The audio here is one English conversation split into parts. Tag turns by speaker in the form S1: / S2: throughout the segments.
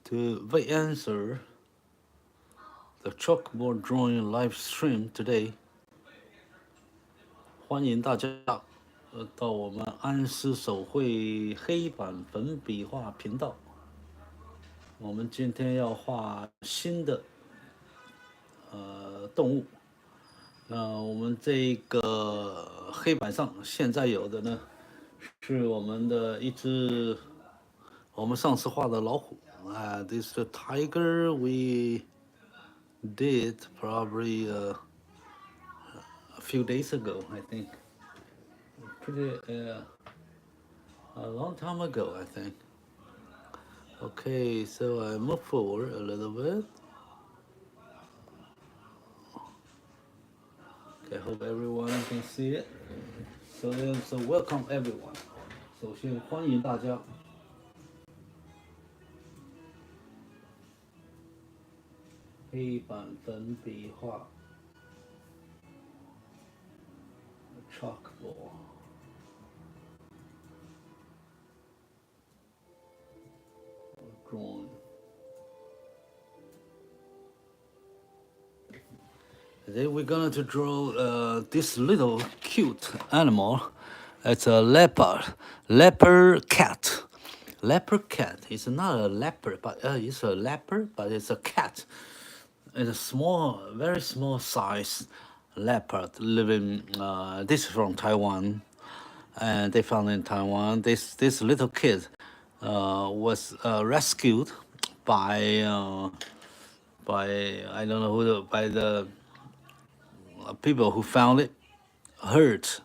S1: to answer the chalkboard drawing live stream today. 欢迎大家到我们安师手绘黑板粉笔画频道。我们今天要画新的动物。我们这个黑板上现在有的呢，是我们的一只我们上次画的老虎。This is the tiger we did probably a few days ago, I think. Pretty a long time ago, I think. Okay, so I move forward a little bit. Okay, hope everyone can see it. So welcome everyone. 首先欢迎大家。黑板粉笔画 chalkboard drawing. Today we're going to draw this little cute animal. It's a leopard cat. Leopard cat. It's not a leopard, but it's a leopard, but it's a cat. It's a small, very small size leopard living. This is from Taiwan, and they found in Taiwan. This little kid was rescued by I don't know who by the people who found it, hurt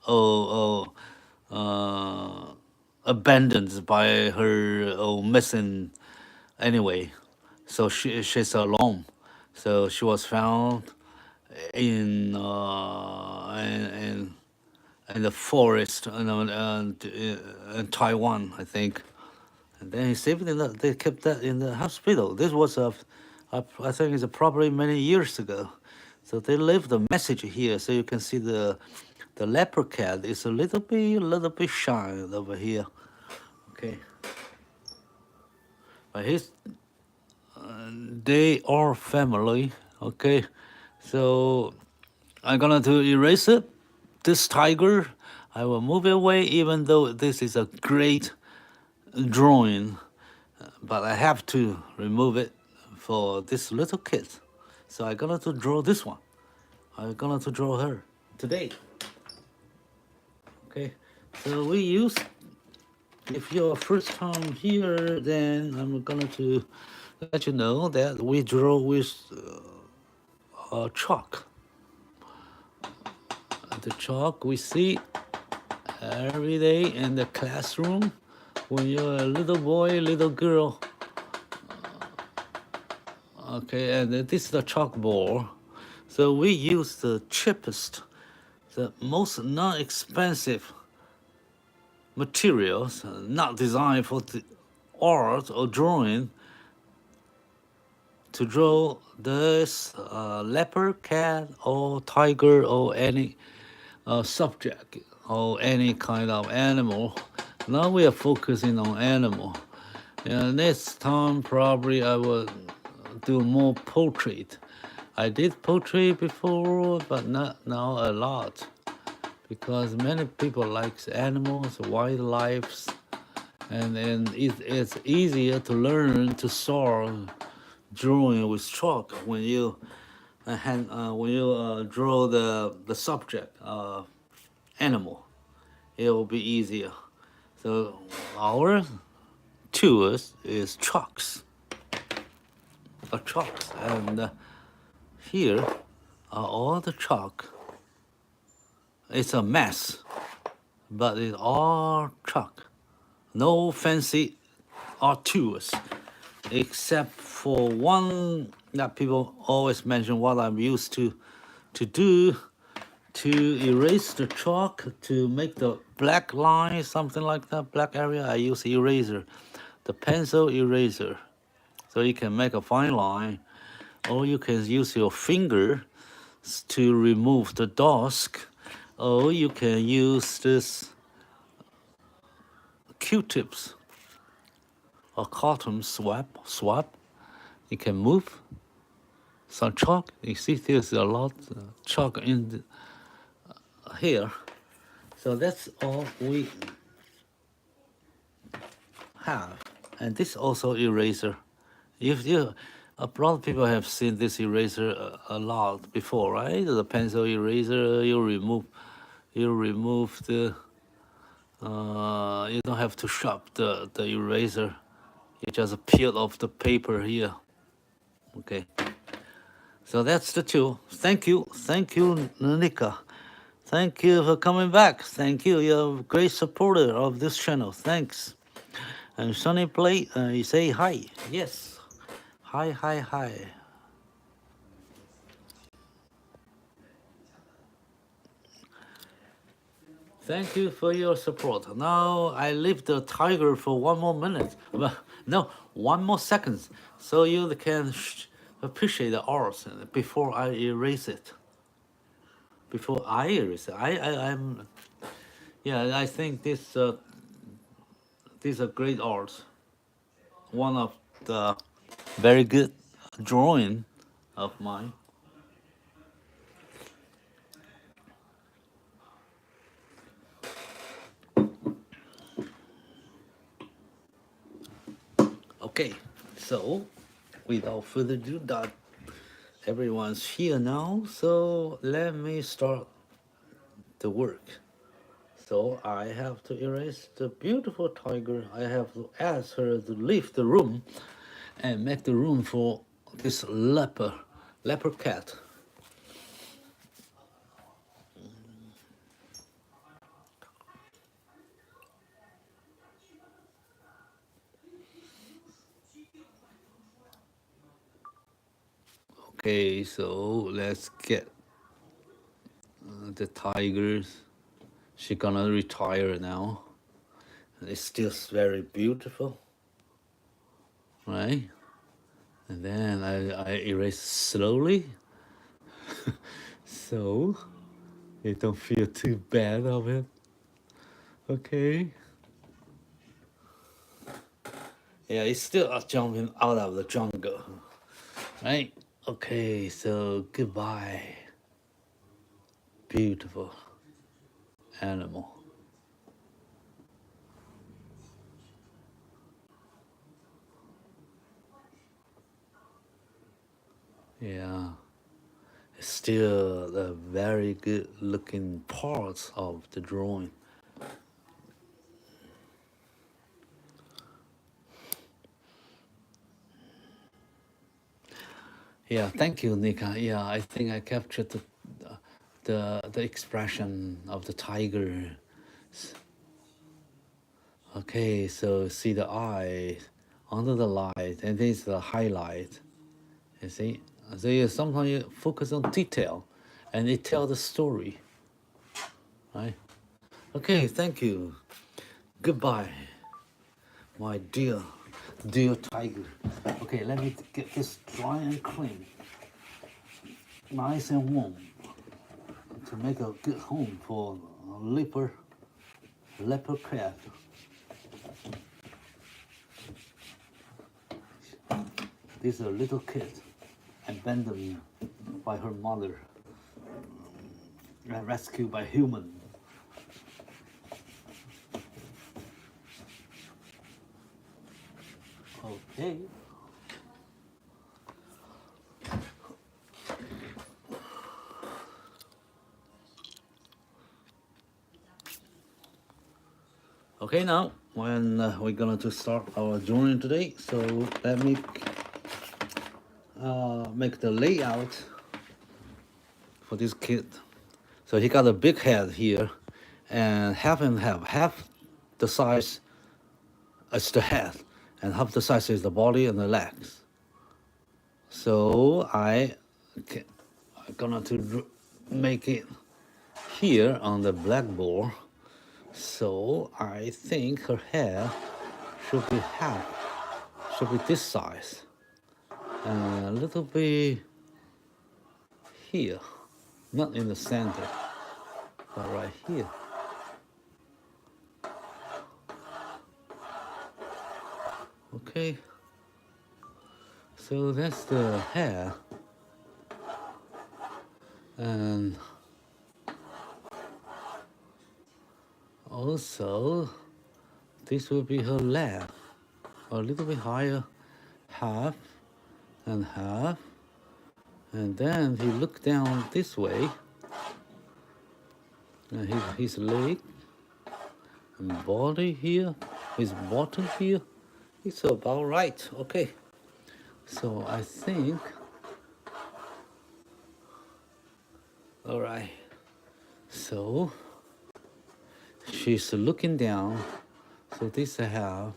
S1: or abandoned by her or missing anyway. So she's alone. So she was found in the forest in Taiwan, I think. And then he saved it. They kept that in the hospital. This was I think it's probably many years ago. So they left the message here, so you can see the leopard cat is a little bit shy over here. Okay. But they are family. Okay, so I'm gonna to erase it. This tiger, I will move it away, even though this is a great drawing, but I have to remove it for this little kid. So I'm gonna to draw this one. I'm gonna to draw her today. Okay, so we use, if you're first time here, then I'm gonna to let you know that we draw with chalk. The chalk we see every day in the classroom when you're a little boy, little girl. Okay, and this is the chalkboard. So we use the cheapest, the most non-expensive materials, not designed for the art or drawing, to draw this leopard, cat, or tiger, or any subject, or any kind of animal. Now we are focusing on animal. And next time probably I will do more portrait. I did portrait before, but not now a lot, because many people like animals, wildlife, and it's easier to learn to solve drawing with chalk when you draw the subject animal. It will be easier. So our tools is chalks, and here are all the chalk. It's a mess, but it's all chalk. No fancy art tools, except for one that people always mention, what I'm used to do to erase the chalk, to make the black line, something like that, black area. I use eraser, the pencil eraser, so you can make a fine line, or you can use your finger to remove the dust, or you can use this Q-tips a cotton swab. You can move some chalk. You see there's a lot chalk in here. So that's all we have. And this also eraser. If you, a lot of people have seen this eraser a lot before, right? The pencil eraser, you remove the, you don't have to sharp the eraser. You just peel off the paper here. Okay. So that's the two. Thank you, Nika. Thank you for coming back. Thank you. You're a great supporter of this channel. Thanks. And Sonny Play, you say hi. Yes. Hi, hi, hi. Thank you for your support. Now I leave the tiger for 1 more minute. No, 1 more second. So you can appreciate the art before I erase it. Before I erase it. I'm, yeah, I think this, these are great arts. One of the very good drawing of mine. Okay, so without further ado, that everyone's here now, so let me start the work. So I have to erase the beautiful tiger. I have to ask her to leave the room and make the room for this leopard cat. Okay, so let's get the tigers. She's gonna retire now. It's still very beautiful, right? And then I erase slowly, so you don't feel too bad of it. Okay. Yeah, it's still jumping out of the jungle, right? Okay, so goodbye, beautiful animal. Yeah, it's still a very good looking parts of the drawing. Yeah, thank you, Nika. Yeah, I think I captured the expression of the tiger. Okay, so see the eye under the light, and this is the highlight. You see, so you sometimes you focus on detail, and it tells the story, right? Okay, thank you. Goodbye, my dear tiger. Okay, let me get this dry and clean, nice and warm, to make a good home for a leopard cat. This is a little kid abandoned by her mother, rescued by human. Okay. Okay, now when we're going to start our drawing today, so let me make the layout for this kid. So he got a big head here, and half and half the size is the head, and half the size is the body and the legs. So I'm gonna to make it here on the blackboard. So I think her hair should be this size, and a little bit here, not in the center, but right here. Okay. Okay. So that's the hair. And also, this will be her leg. A little bit higher, half and half. And then he looked down this way. And his leg and body here, his bottom here. It's about right. Okay. So I think, all right. So she's looking down. So this I have.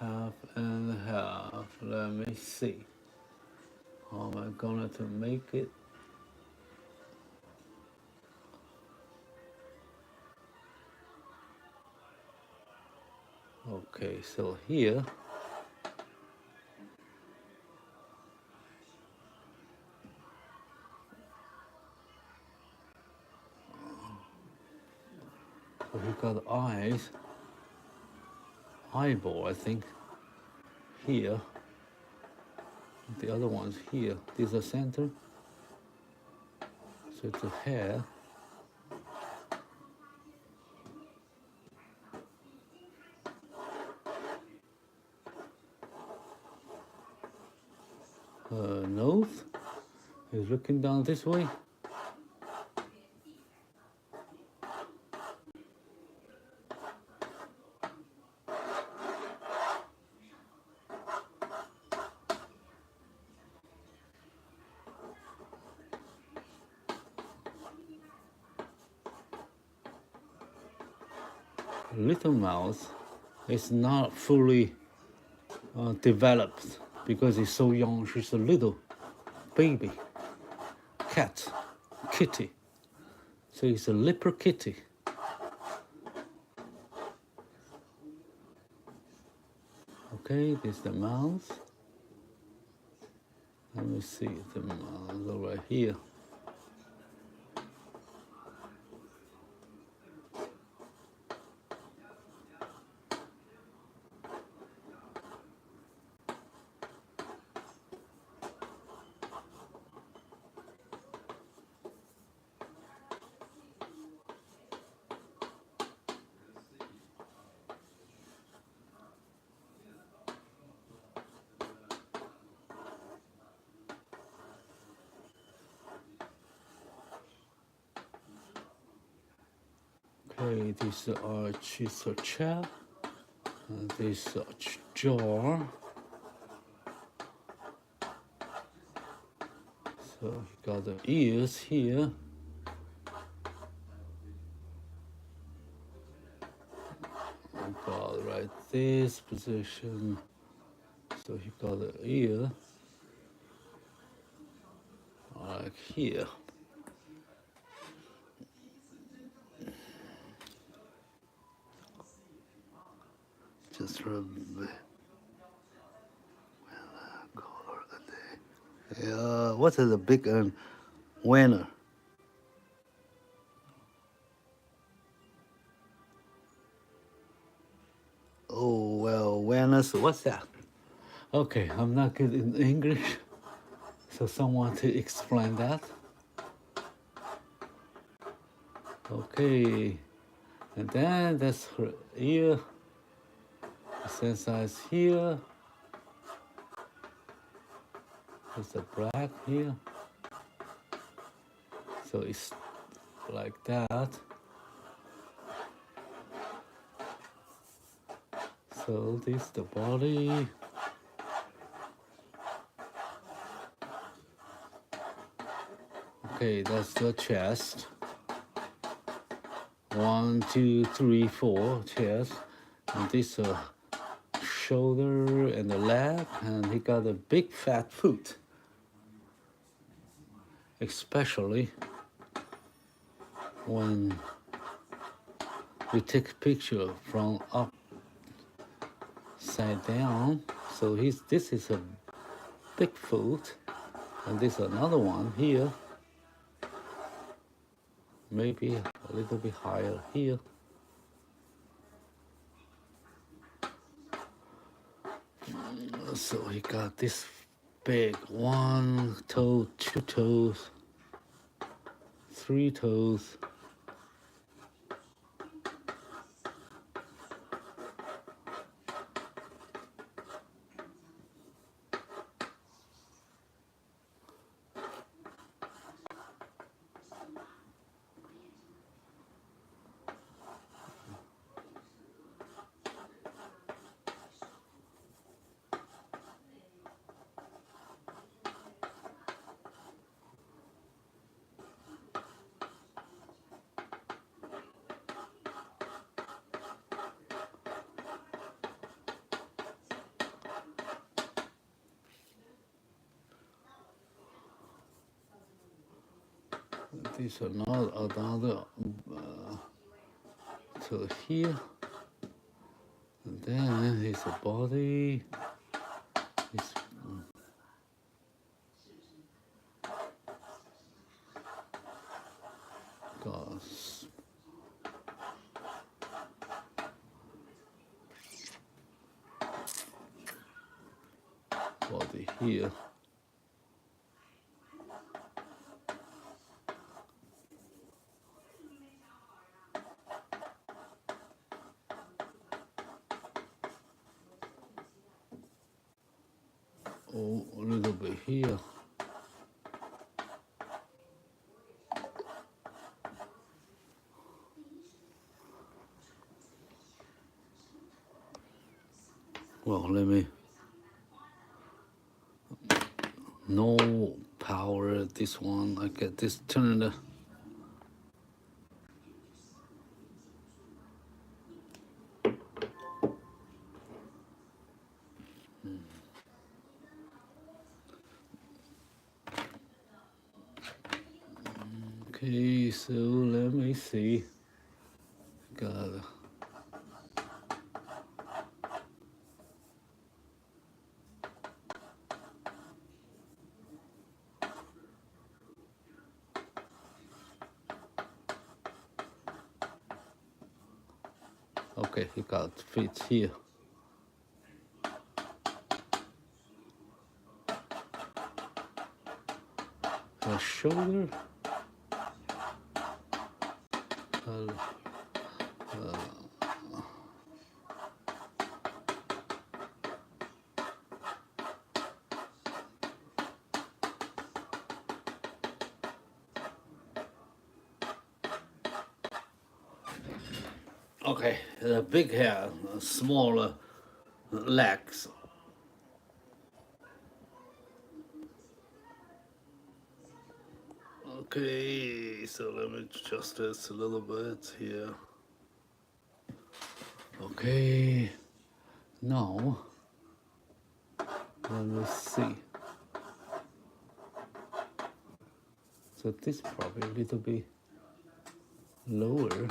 S1: Half and half. Let me see. How am I going to make it? Okay, so here. So he got eyes. Eyeball, I think. Here. The other one's here. This is the center. So it's a hair. Nose is looking down this way. Little mouse is not fully developed because it's so young. She's a little baby cat, kitty. So it's a leper kitty. Okay, this is the mouse. Let me see the mouse over here. Okay, this arch is a chair, and this jar. So you got the ears here. You got right this position. So you got the ear like here. Just remember color the day. Yeah, what is the big winner? Oh well, winners. What's that? Okay, I'm not good in English, so someone to explain that. Okay, and then that's her ear. The same size here. There's the black here. So it's like that. So this is the body. Okay, that's the chest. 1, 2, 3, 4 chest. And this shoulder and the leg, and he got a big fat foot. Especially when you take a picture from upside down. So this is a big foot, and this is another one here. maybe a little bit higher here. So he got this big 1 toe, 2 toes, 3 toes. This another to here, and then his body is got body here. Oh, a little bit here. Well, let me. No power. This one. I get this turned. Okay, so let me see. Got okay, he got feet here. The shoulder. Okay, the big head, smaller legs. Okay, so let me adjust this a little bit here. Okay, now let me see. So this probably a little bit lower.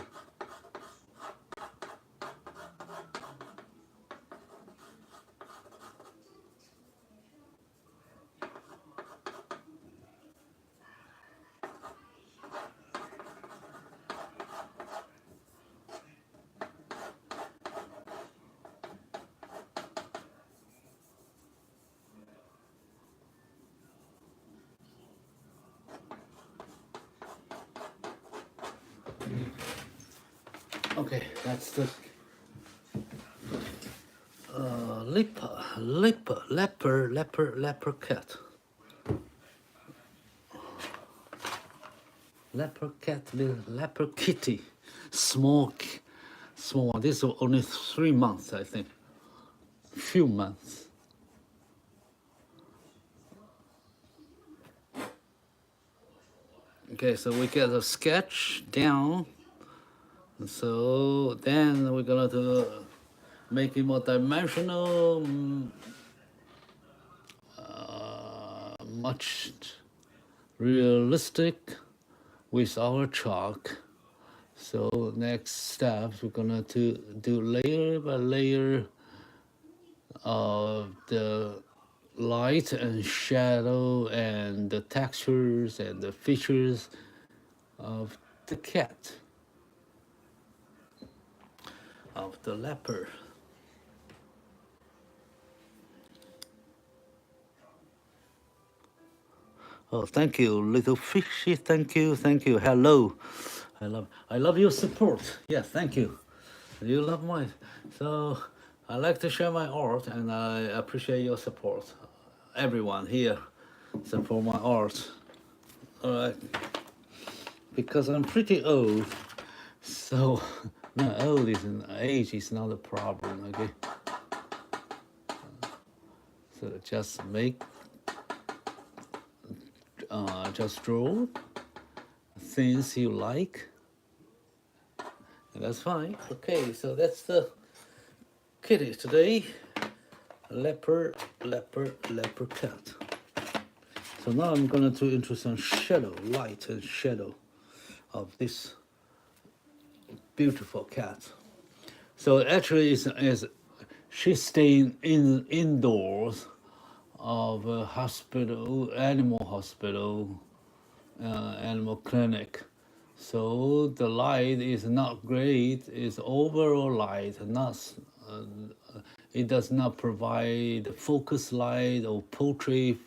S1: Okay, that's the leper cat. Leper cat, little leper kitty, small one. This is only 3 months, I think. Few months. Okay, so we get a sketch down. So then we're gonna do make it more dimensional, much realistic with our chalk. So next steps we're gonna do layer by layer of the light and shadow and the textures and the features of the cat of the leopard. Oh, thank you, little fishy. Thank you. Hello. I love your support. Yes, thank you. You love mine. So I like to share my art, and I appreciate your support. Everyone here support my art. All right. Because I'm pretty old, so not old is an age is not a problem. Okay. So just just draw things you like, and that's fine. Okay, so that's the kitty today. Leopard cat. So now I'm going to introduce some shadow, light and shadow of this beautiful cat. So actually, she's staying indoors of a hospital, animal hospital, animal clinic. So the light is not great. It's overall light, not. It does not provide focus light or portrait,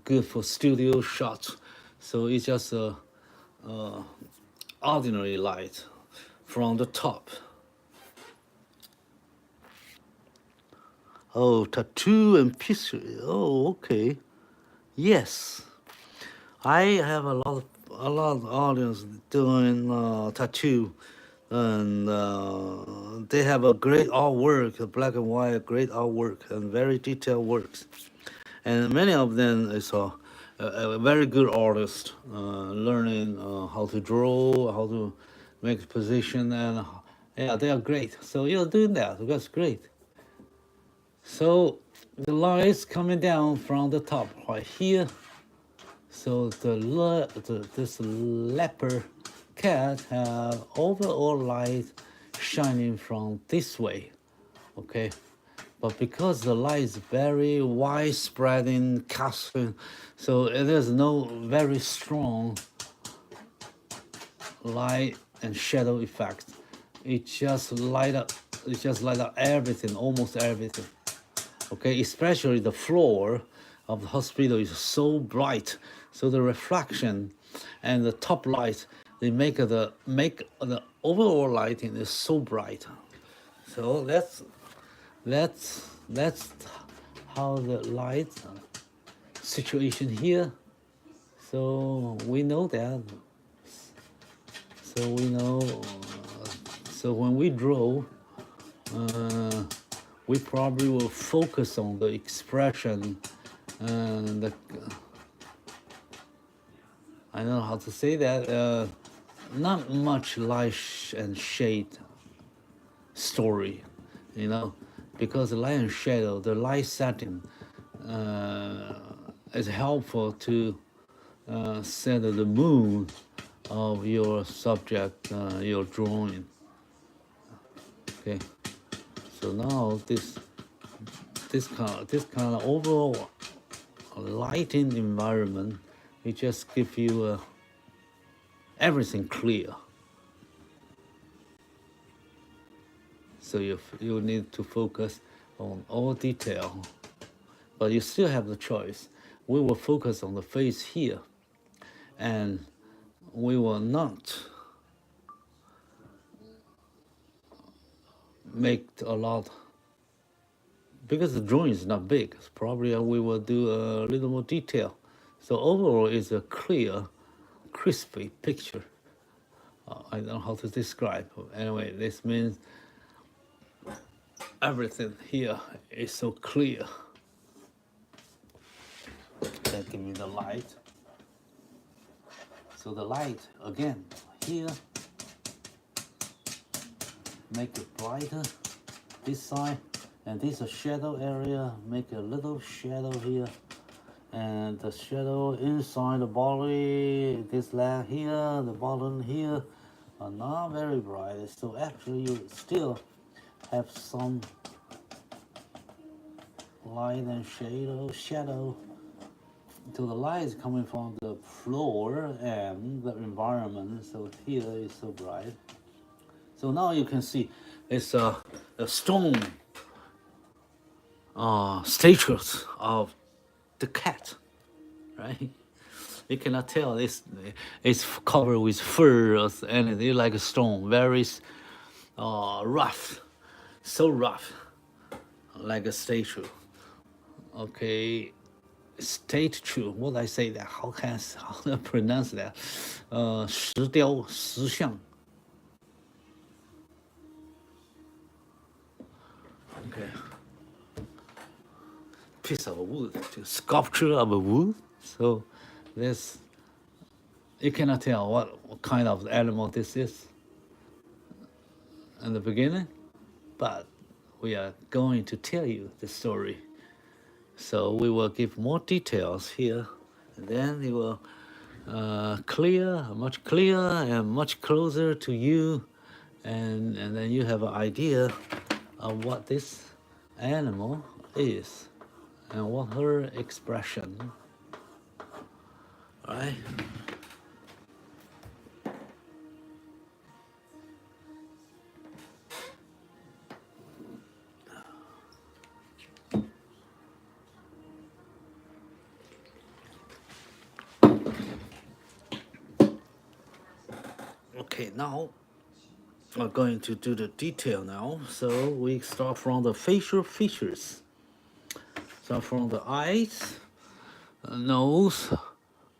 S1: good for studio shots. So it's just a ordinary light from the top. Oh, tattoo and picture. Oh, okay. Yes, I have a lot of audience doing tattoo, and they have a great artwork, black and white, great artwork, and very detailed works. And many of them is a very good artist, learning how to draw, how to make position, and yeah, they are great. So you're doing that. That's great. So the lights coming down from the top right here. So this leopard cat have overall light shining from this way, okay? But because the light is very widespreading, casting, so there's no very strong light and shadow effect. It just light up everything, almost everything. Okay, especially the floor of the hospital is so bright, so the reflection and the top light, they make the overall lighting is so bright. So that's how the light situation here. So we know that. So we know. So when we draw, we probably will focus on the expression and I don't know how to say that. Not much light and shade story, because the light and shadow, the light setting is helpful to set the mood of your subject, your drawing. Okay, so now this kind of overall lighting environment, it just gives you everything clear. So you need to focus on all detail, but you still have the choice. We will focus on the face here, and we will not make a lot, because the drawing is not big. Probably we will do a little more detail. So overall, it's a clear, crispy picture. I don't know how to describe. Anyway, this means everything here is so clear. That give me the light. So the light again here, make it brighter this side, and this is a shadow area, make a little shadow here, and the shadow inside the body, this leg here, the bottom here, are not very bright. So actually you still have some light and shadow So the light is coming from the floor and the environment. So here is so bright. So now you can see it's a stone statues of the cat, right? You cannot tell it's covered with fur or anything, like a stone, very rough, so rough, like a statue. Okay, statue. What I say that? How can I pronounce that? 石雕石像. Okay. Piece of wood, sculpture of a wood. So this, you cannot tell what kind of animal this is in the beginning, but we are going to tell you the story. So we will give more details here, and then it will much clearer and much closer to you, and then you have an idea of what this animal is and what her expression, right? Okay, now we're going to do the detail now. So we start from the facial features. So from the eyes, nose,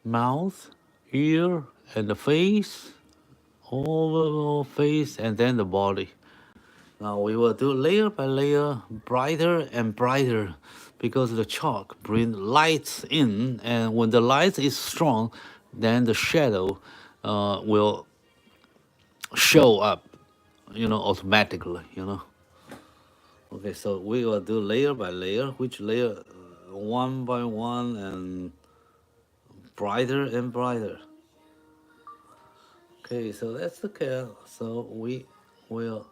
S1: mouth, ear, and the face, overall face, and then the body. Now we will do layer by layer, brighter and brighter, because the chalk brings lights in, and when the light is strong, then the shadow will show up, automatically, Okay, so we will do layer by layer, which layer one by one and brighter and brighter. Okay, so that's the care. So we will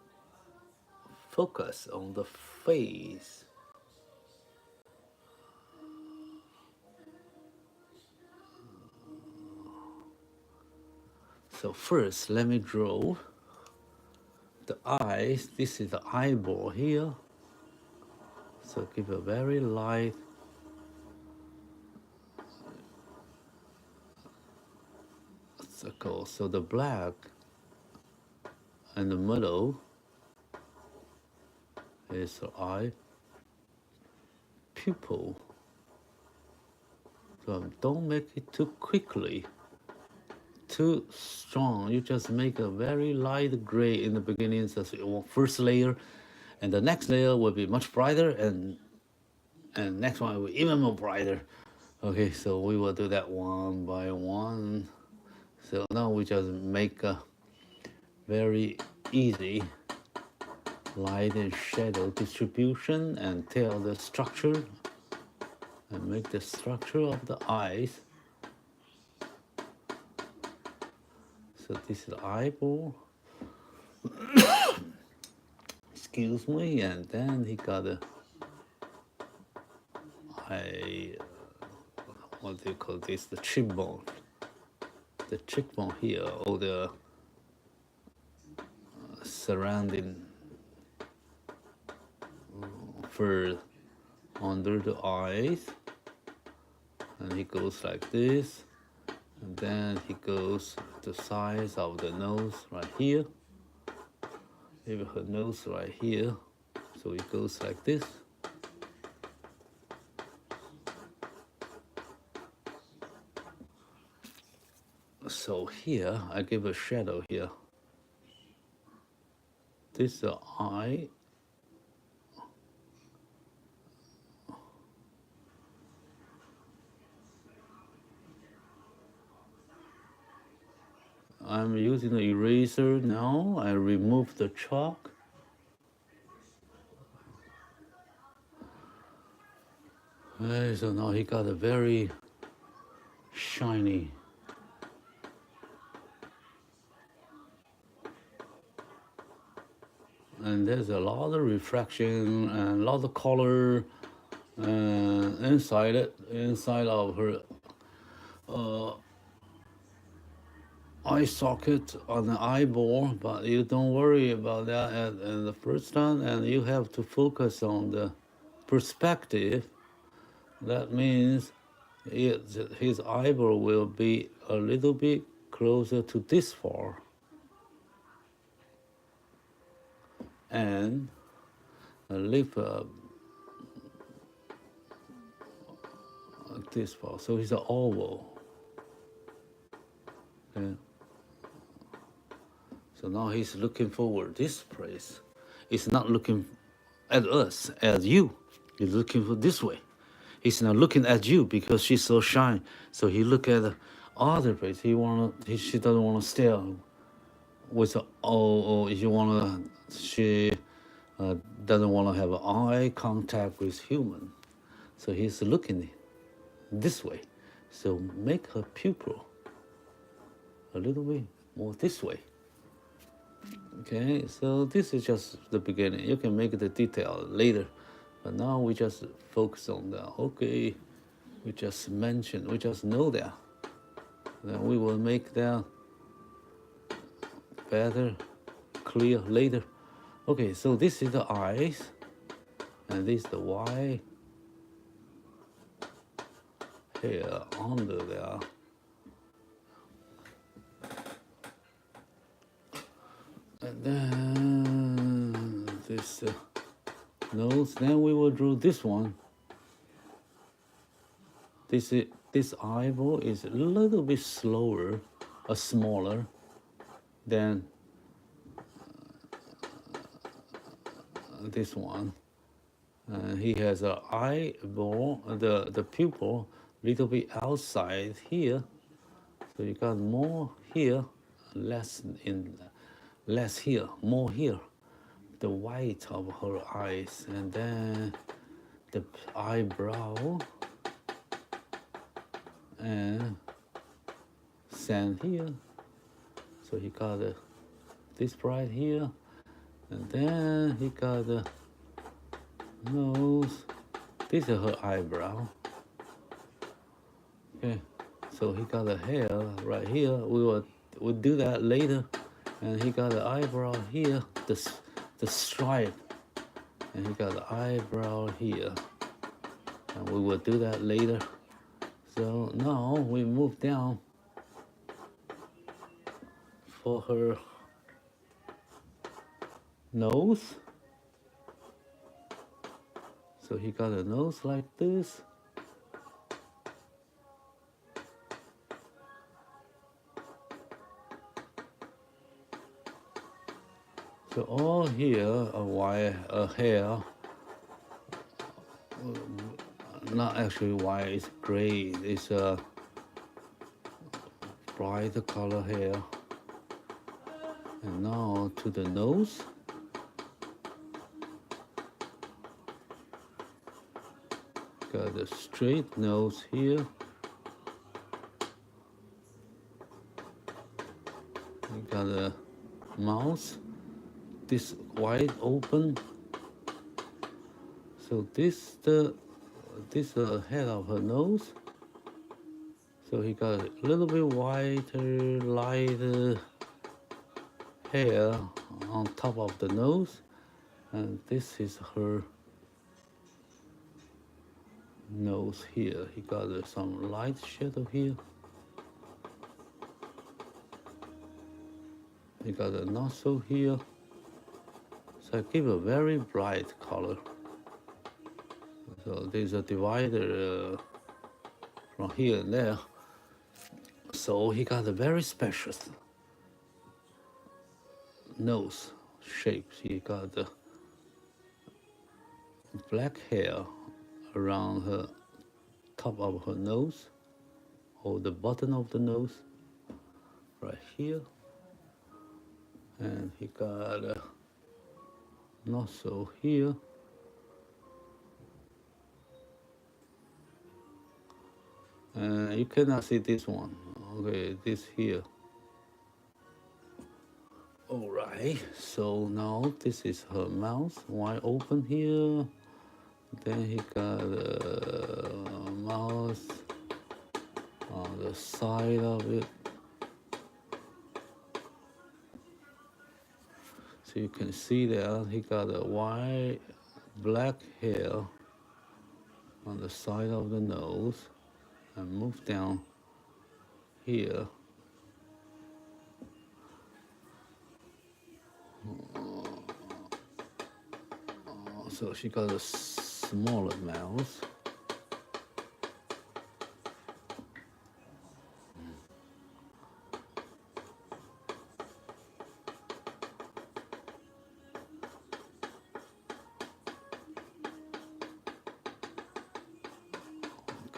S1: focus on the face. So first, let me draw the eyes. This is the eyeball here. So give a very light circle. So the black in the middle is the eye pupil. So don't make it too quickly, too strong. You just make a very light gray in the beginning, so first layer, and the next layer will be much brighter, and next one will be even more brighter. Okay, so we will do that one by one. So now we just make a very easy light and shadow distribution and tell the structure and make the structure of the eyes. So this is the eyeball. Excuse me, and then he got a what do you call this? The cheekbone. The cheekbone here, all the surrounding fur under the eyes, and he goes like this, and then he goes the size of the nose right here, maybe her nose right here, so it goes like this. So here I give a shadow here. This is the eye. I'm using the eraser now. I remove the chalk. So now he got a very shiny. And there's a lot of refraction and a lot of color inside of her eye socket on the eyeball, but you don't worry about that at the first time, and you have to focus on the perspective. That means his eyeball will be a little bit closer to this far, and a lip like this far. So it's an oval. Okay. So now he's looking forward this place. He's not looking at us, at you. He's looking for this way. He's not looking at you because she's so shy. So he look at the other place. She doesn't wanna stare with she doesn't wanna have eye contact with human. So he's looking this way. So make her pupil a little bit more this way. Okay, so this is just the beginning. You can make the detail later, but now we just focus on that. Okay, we just know that. Then we will make that better, clear later. Okay, so this is the eyes, and this is the Y here under there. And then this nose. Then we will draw this one. This eyeball is a little bit slower, or smaller than this one. He has an eyeball, the pupil, little bit outside here. So you got more here, less here, more here. The white of her eyes, and then the eyebrow, and sand here. So he got this bright here, and then he got the nose. This is her eyebrow. Okay, so he got the hair right here. We'll do that later. And he got the eyebrow here, the stripe, and he got the eyebrow here. And we will do that later. So now we move down for her nose. So he got a nose like this. So all here a hair, not actually white, it's gray. It's a bright color hair. And now to the nose. Got a straight nose here. We got a mouth. This wide open. So this head of her nose. So he got a little bit whiter, lighter hair on top of the nose, and this is her nose here. He got some light shadow here. He got a nostril here. So I give a very bright color. So there's a divider from here and there. So he got a very special nose shape. He got the black hair around her top of her nose, or the bottom of the nose, right here. And he got a nostril here. You cannot see this one. Okay, this here. All right, so now this is her mouth, wide open here. Then he got a mouth on the side of it. So you can see that he got a white, black hair on the side of the nose, and move down here. So she got a smaller mouth.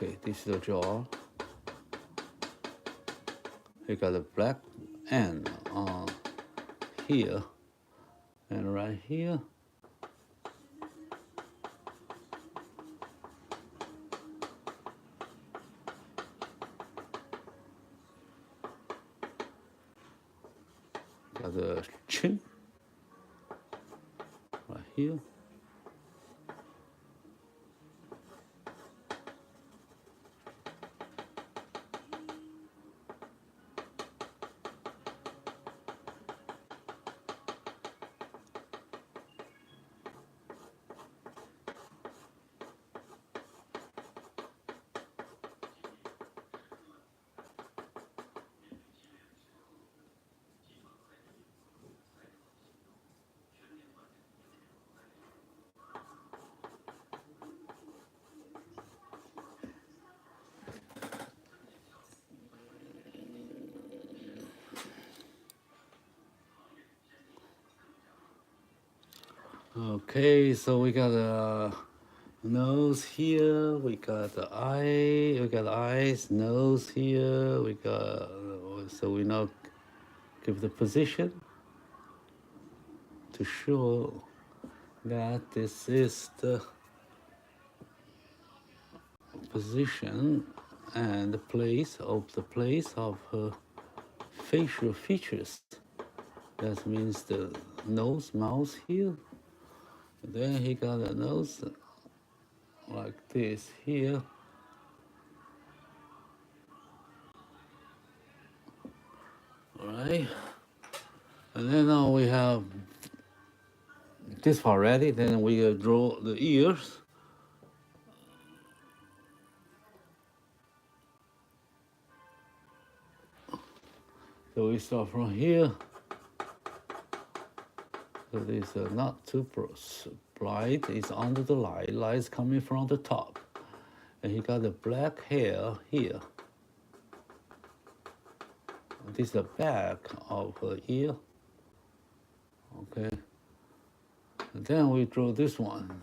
S1: Okay, this is the jaw. He got a black end on here and right here. Got a chin right here. Okay, so we got a nose here, we got the eye, we got eyes, nose here, we got, so we now give the position to show that this is the position and the place of her facial features. That means the nose, mouth here. Then he got a nose like this here. Alright. And then now we have this part ready. Then we draw the ears. So we start from here. So this is not too bright. It's under the light. Light is coming from the top. And he got the black hair here. This is the back of her ear. Okay. And then we draw this one.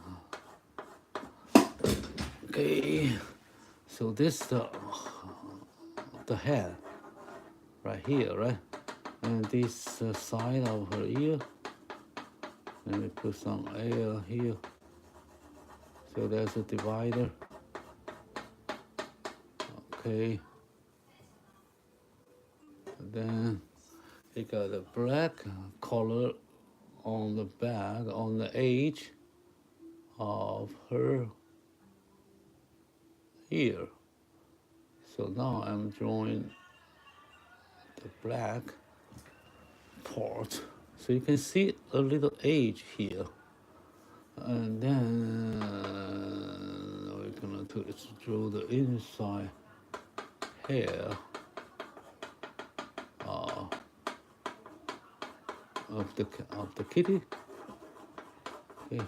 S1: Okay. So this is the head right here, right? And this side of her ear. Let me put some air here. So there's a divider. Okay. And then he got a black color on the back, on the edge of her ear. So now I'm drawing the black part. So you can see a little edge here. And then we're gonna draw the inside hair of the kitty. Okay.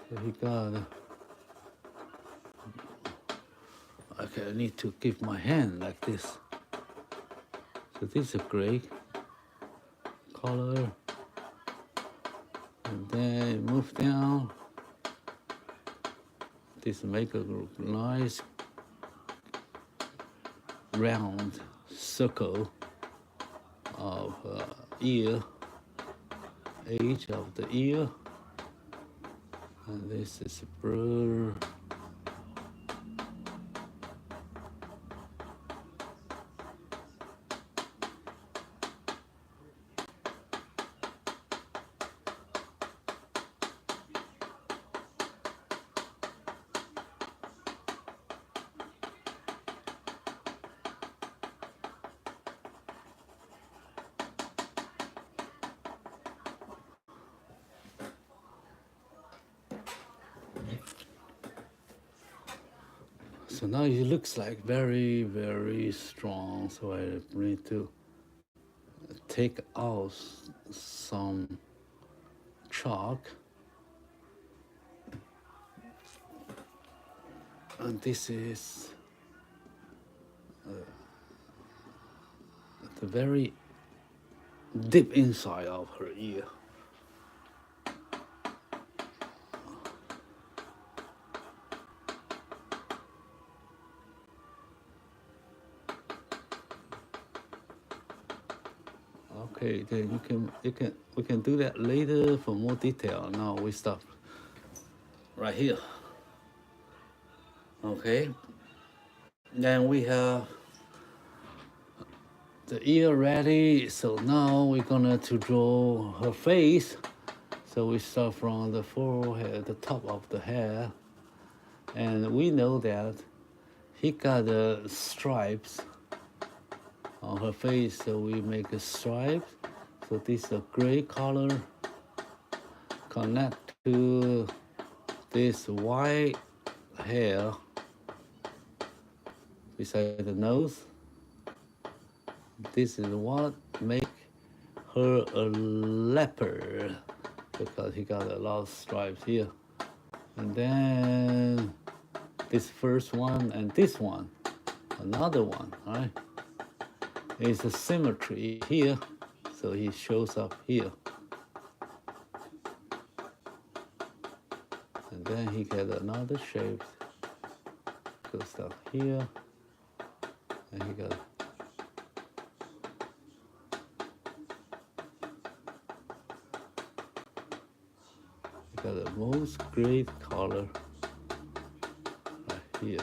S1: So he got. Okay, I need to give my hand like this. So this is a gray color. And then move down. This make a nice round circle of ear, edge of the ear. And this is blur. So now it looks like very, very strong. So I need to take out some chalk. And this is the very deep inside of her ear. Okay, then we can do that later for more detail. Now we stop right here. Okay. Then we have the ear ready. So now we're gonna to draw her face. So we start from the forehead, the top of the hair, and we know that he got the stripes on her face, so we make a stripe. So this is a gray color connect to this white hair beside the nose. This is what make her a leopard, because he got a lot of stripes here. And then this first one and this one, another one, right? There's a symmetry here, so he shows up here. And then he got another shape, goes down here, and he got the most great color right here.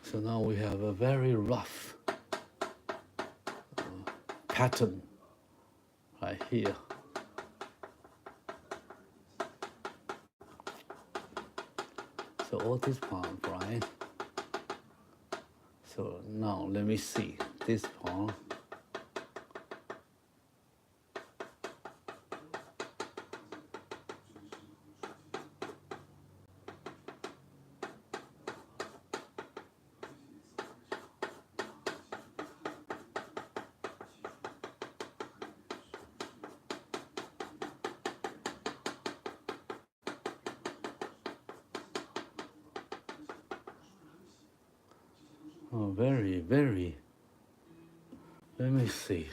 S1: So now we have a very rough pattern right here. So all this part, right? So now let me see this part. Oh, very, very. Let me see.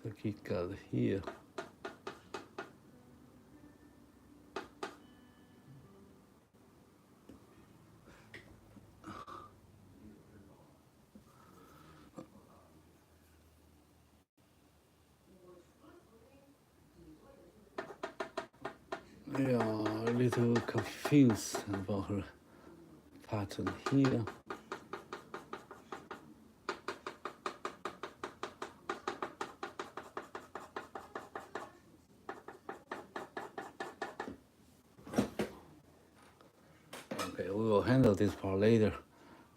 S1: So he got here. Yeah, a little confused about her pattern here. Okay, we will handle this part later.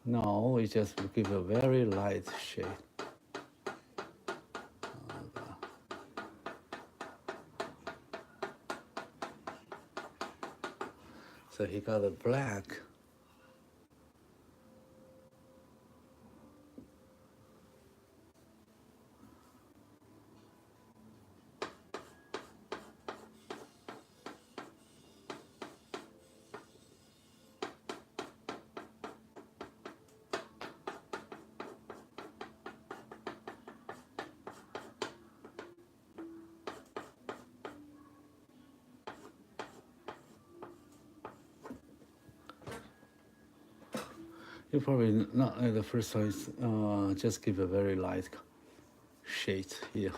S1: Now we just give a very light shade. So he got a black. You probably not at the first size, just give a very light shade here.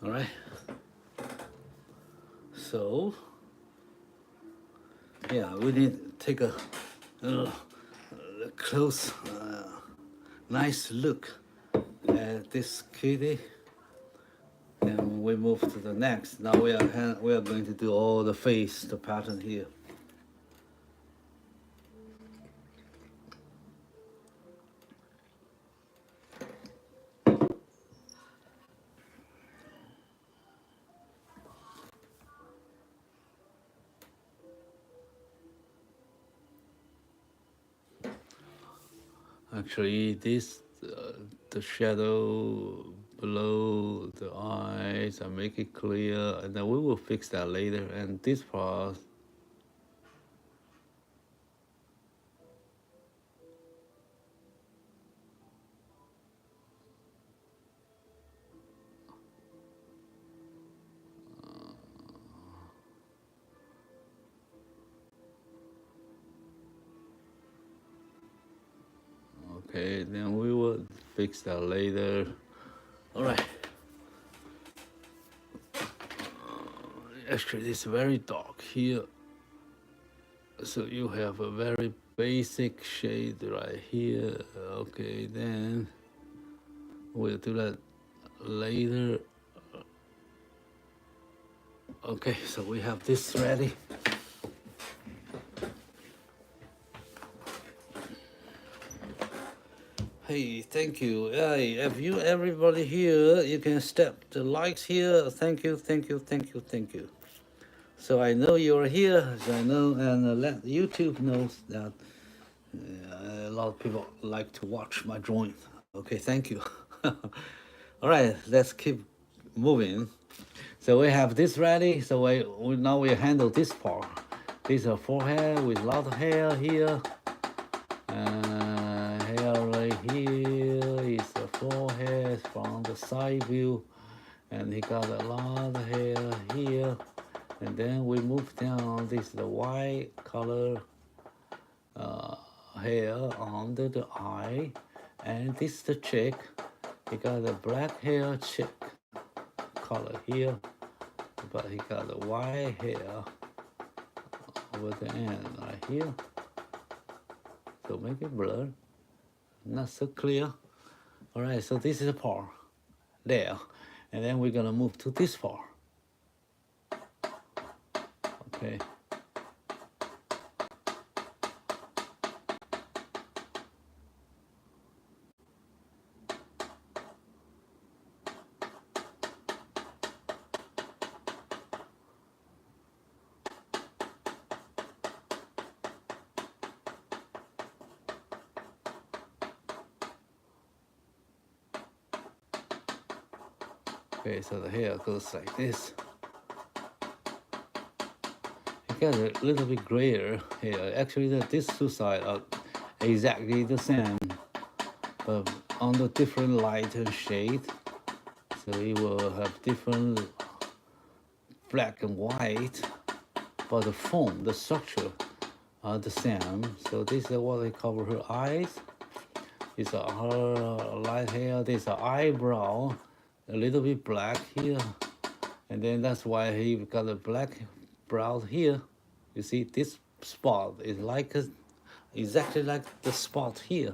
S1: All right. So, yeah, we need to take a close, nice look at this kitty. And we move to the next. Now we are going to do all the face, the pattern here. Actually, this the shadow below the eyes, I make it clear, and then we will fix that later. And this part, okay, then we will fix that later. All right. Actually, it's very dark here, so you have a very basic shade right here. Okay, then we'll do that later. Okay, so we have this ready. Hey, thank you. Hey, if you everybody here, you can step the likes here. Thank you, thank you, thank you, thank you. So I know you're here. So I know, and let YouTube knows that a lot of people like to watch my drawing. Okay, thank you. All right, let's keep moving. So we have this ready. So now we handle this part. This is a forehead with a lot of hair here. Hair right here is the forehead from the side view, and he got a lot of hair here. And then we move down. This is the white color hair under the eye, and this is the cheek. He got a black hair cheek color here, but he got a white hair over the end right here. So make it blur, not so clear. All right, so this is the part there, and then we're gonna move to this part. Okay. Okay, so the hair goes like this. It got a little bit grayer hair. Actually, these two sides are exactly the same, but on the different light and shade. So it will have different black and white, but the form, the structure are the same. So this is what they cover her eyes. These are her light hair. This is her eyebrow. A little bit black here, and then that's why he got a black brow here. You see, this spot is like exactly like the spot here.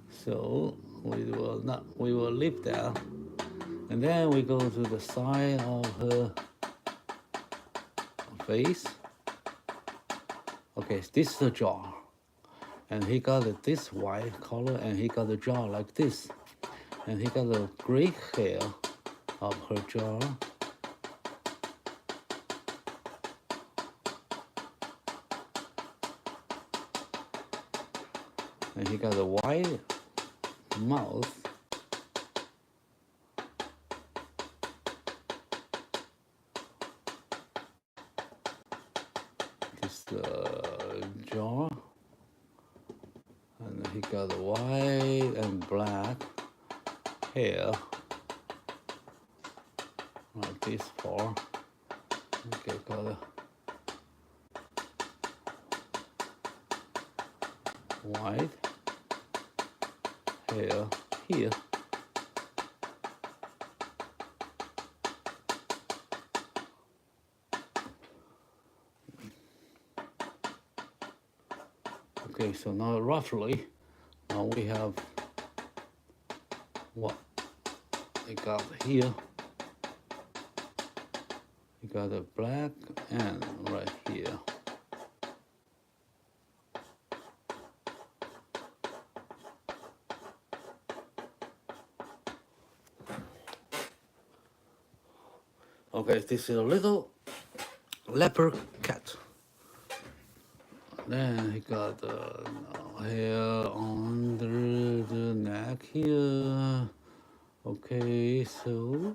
S1: So we will leave that, and then we go to the side of her face. Okay, this is the jaw, and he got this white color, and he got the jaw like this. And he got a gray hair of her jaw. And he got a white mouth. This jaw. And he got a white and black hair like this part. Okay, got a white hair here. Okay, so now roughly, now we have what I got here. You got a black and right here. Okay, this is a little leopard cat. Then he got hair under the neck here. Okay, so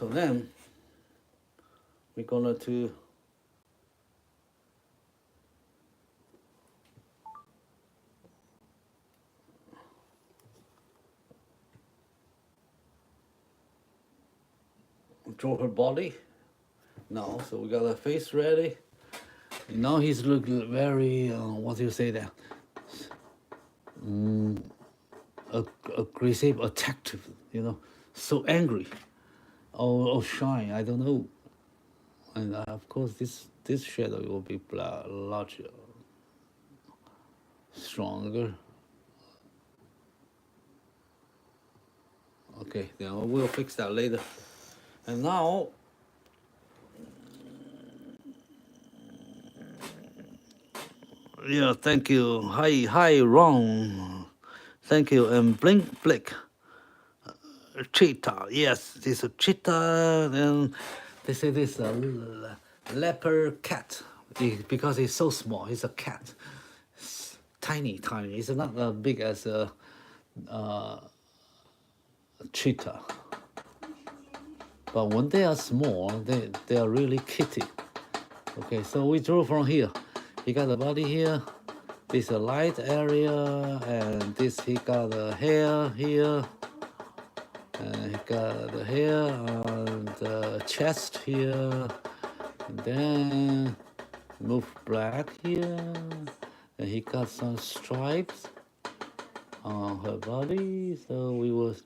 S1: then we're gonna to draw her body now. So we got her face ready. Now he's looking very what do you say there? Aggressive, attractive, so angry, or shy, I don't know. And of course, this shadow will be larger, stronger. Okay, then we'll fix that later. And now, yeah, thank you. Hi, Ron. Thank you. And blink, blink. Cheetah. Yes, this is a cheetah. And they say this is a leopard cat because it's so small. It's a cat. It's tiny. It's not as big as a cheetah. But when they are small, they are really kitty. Okay, so we draw from here. He got the body here. This is a light area, and this he got the hair here. And he got the hair on the chest here. And then move black here. And he got some stripes on her body. So we will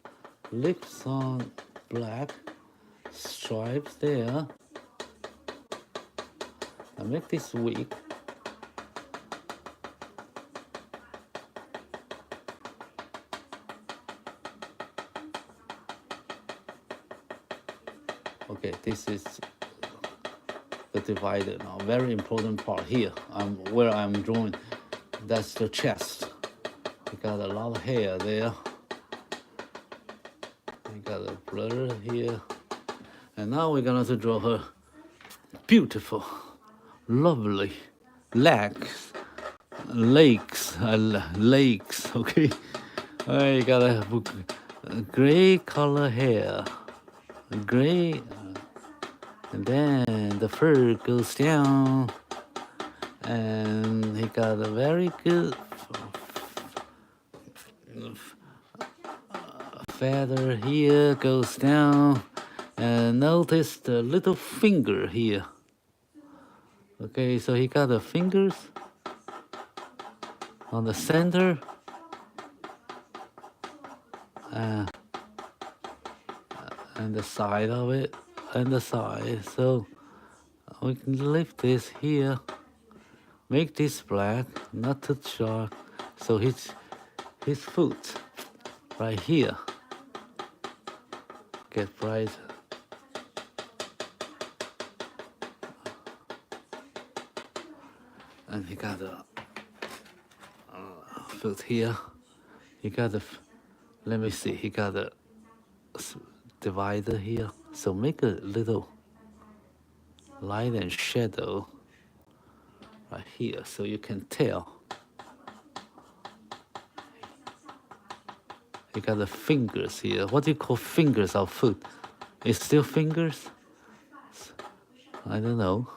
S1: lift some black stripes there. I make this weak. Okay, this is the divider now. Very important part here. Where I'm drawing. That's the chest. You got a lot of hair there. You got a blur here. And now we're gonna draw her beautiful, lovely legs, lakes, okay? You got a gray color hair, gray, and then the fur goes down, and he got a very good feather here, goes down, and notice the little finger here. Okay, so he got the fingers on the center, and the side of it, and the side. So we can lift this here, make this black, not too sharp. So his foot right here get bright. And he got a foot here. He got a, let me see, he got a divider here. So make a little light and shadow right here so you can tell. He got the fingers here. What do you call fingers of foot? It's still fingers? I don't know.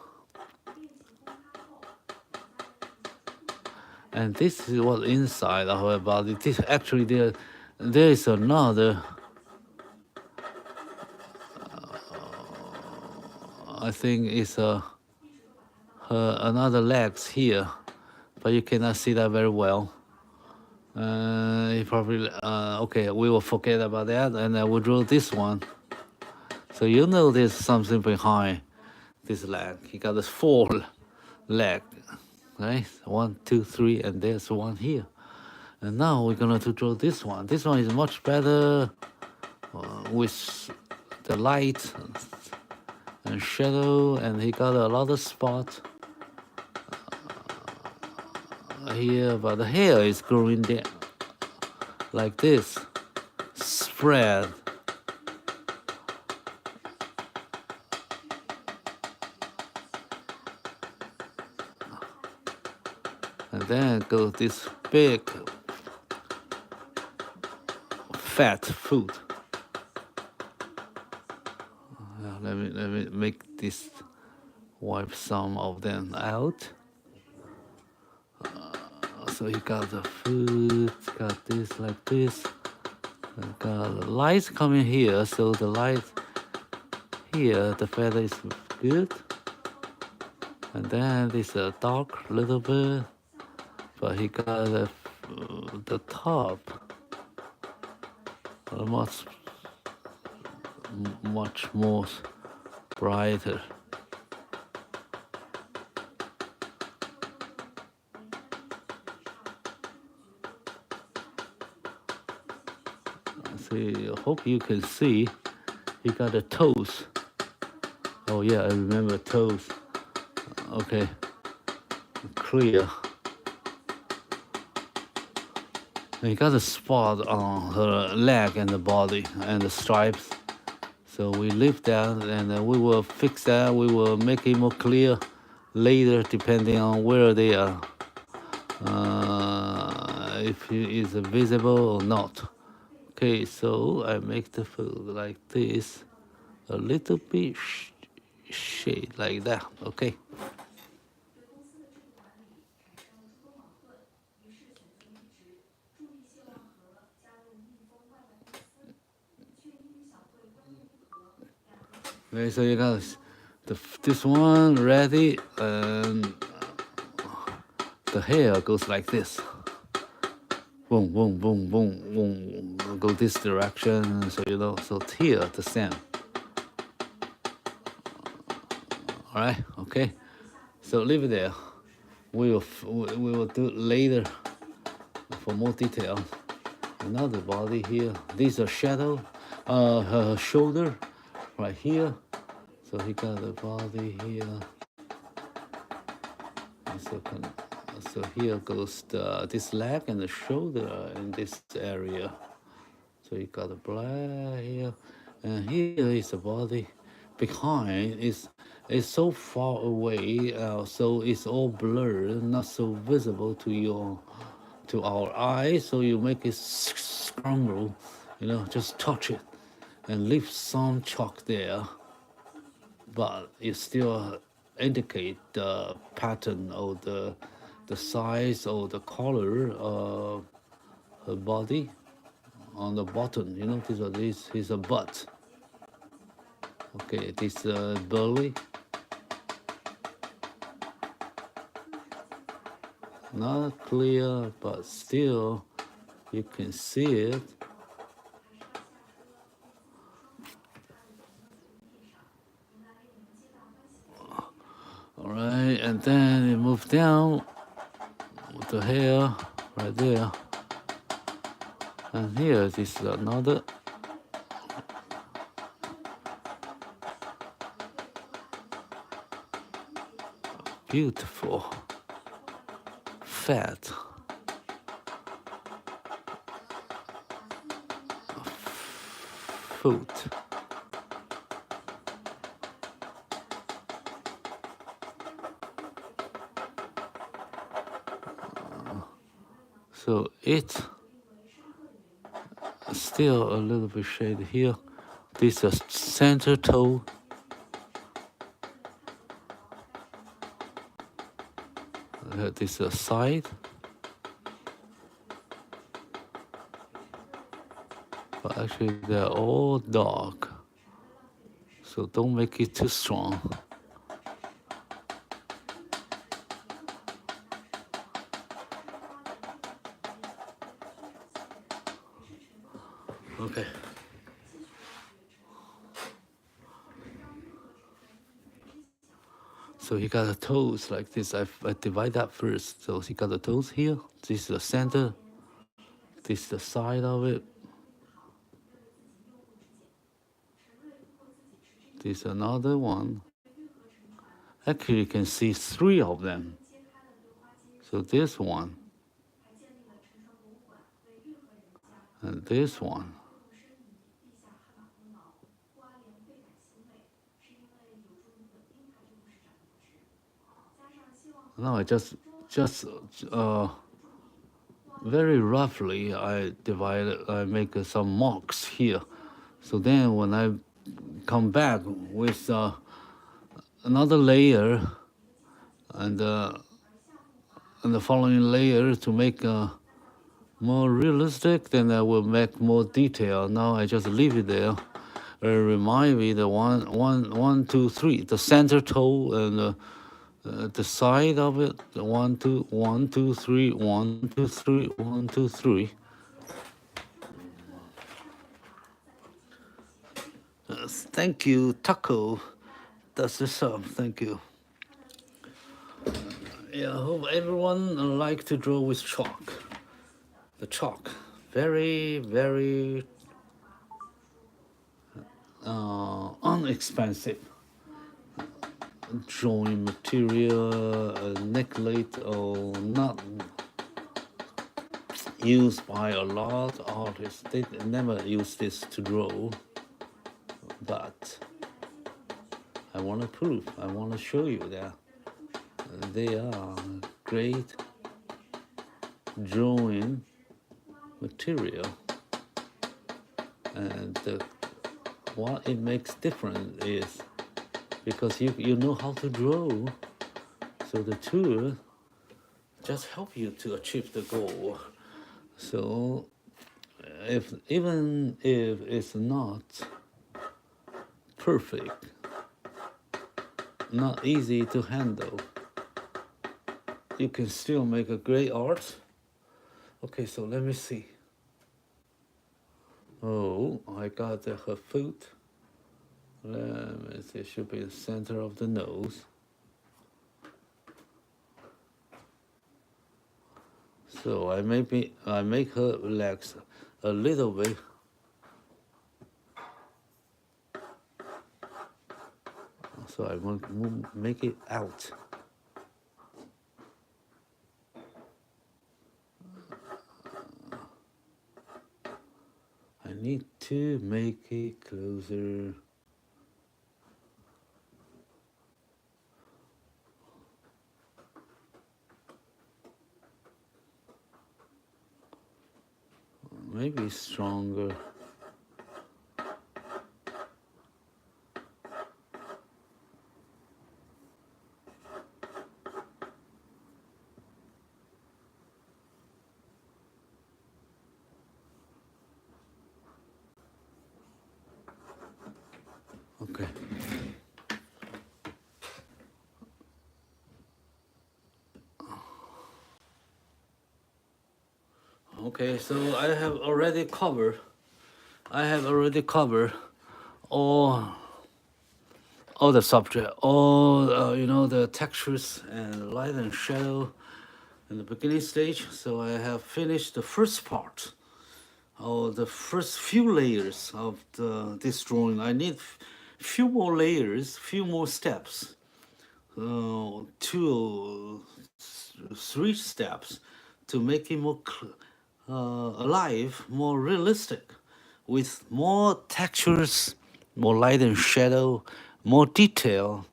S1: And this is what inside of her body. This actually there is another. I think it's another legs here, but you cannot see that very well. You probably okay. We will forget about that, and I will draw this one. So you know there's something behind this leg. He got this 4 leg. Right, 1, 2, 3, and there's one here. And now we're gonna draw this one. This one is much better with the light and shadow, and he got a lot of spot here, but the hair is growing down like this, spread. And then go this big fat food. Let me make this, wipe some of them out. So you got the food, got this like this. Got the lights coming here, so the light here, the feather is good. And then this dark little bit, but he got the top much more brighter. See, I hope you can see. He got the toes. Oh yeah, I remember toes. Okay, clear. And he got a spot on her leg and the body and the stripes. So we leave that, and we will fix that. We will make it more clear later, depending on where they are, if it is visible or not. Okay, so I make the food like this, a little bit shade like that. Okay. Okay, so you got this one ready, and the hair goes like this. Boom, boom, boom, boom, boom. Go this direction, so you know. So here the same. All right, okay. So leave it there. We will do it later for more detail. Another body here. This is a shadow. Her shoulder, right here. So he got the body here. So here goes this leg and the shoulder in this area. So you got the black here, and here is the body. Behind is so far away, so it's all blurred, not so visible to our eyes. So you make it scramble, just touch it, and leave some chalk there, but you still indicate the pattern or the size or the color of her body on the bottom. This is a butt. Okay, this belly. Not clear, but still you can see it. All right, and then you move down with the hair right there. And here, this is another. Beautiful fat foot. So it's still a little bit shaded here. This is center toe. This is side. But actually they're all dark. So don't make it too strong. Okay. So he got the toes like this. I divide that first. So he got the toes here. This is the center. This is the side of it. This is another one. Actually, you can see 3 of them. So this one. And this one. Now I just just very roughly I make some marks here. So then when I come back with another layer and the following layer to make more realistic, then I will make more detail. Now I just leave it there. Remind me the one, two, three, the center toe and the side of it, the 1, 2, 1, 2, 3, 1, 2, 3, 1, 2, 3. Thank you, Taco. That's the sub. Thank you. Yeah, I hope everyone like to draw with chalk. The chalk, very, very inexpensive drawing material, necklace, or not used by a lot of artists. They never use this to draw, but I want to prove, I want to show you that they are great drawing material, and what it makes different is because you know how to draw, so the tool just help you to achieve the goal. So even if it's not perfect, not easy to handle, you can still make a great art. Okay, so let me see. Oh, I got her foot. Let me see, it should be the center of the nose. So I make her relax a little bit. So I want to make it out. I need to make it closer. Maybe stronger. Okay. Okay, so I have already covered all the subject, all the textures and light and shadow in the beginning stage. So I have finished the first part, or the first few layers of this drawing. I need few more layers, few more steps, 2, 3 steps to make it more alive, more realistic, with more textures, more light and shadow, more detail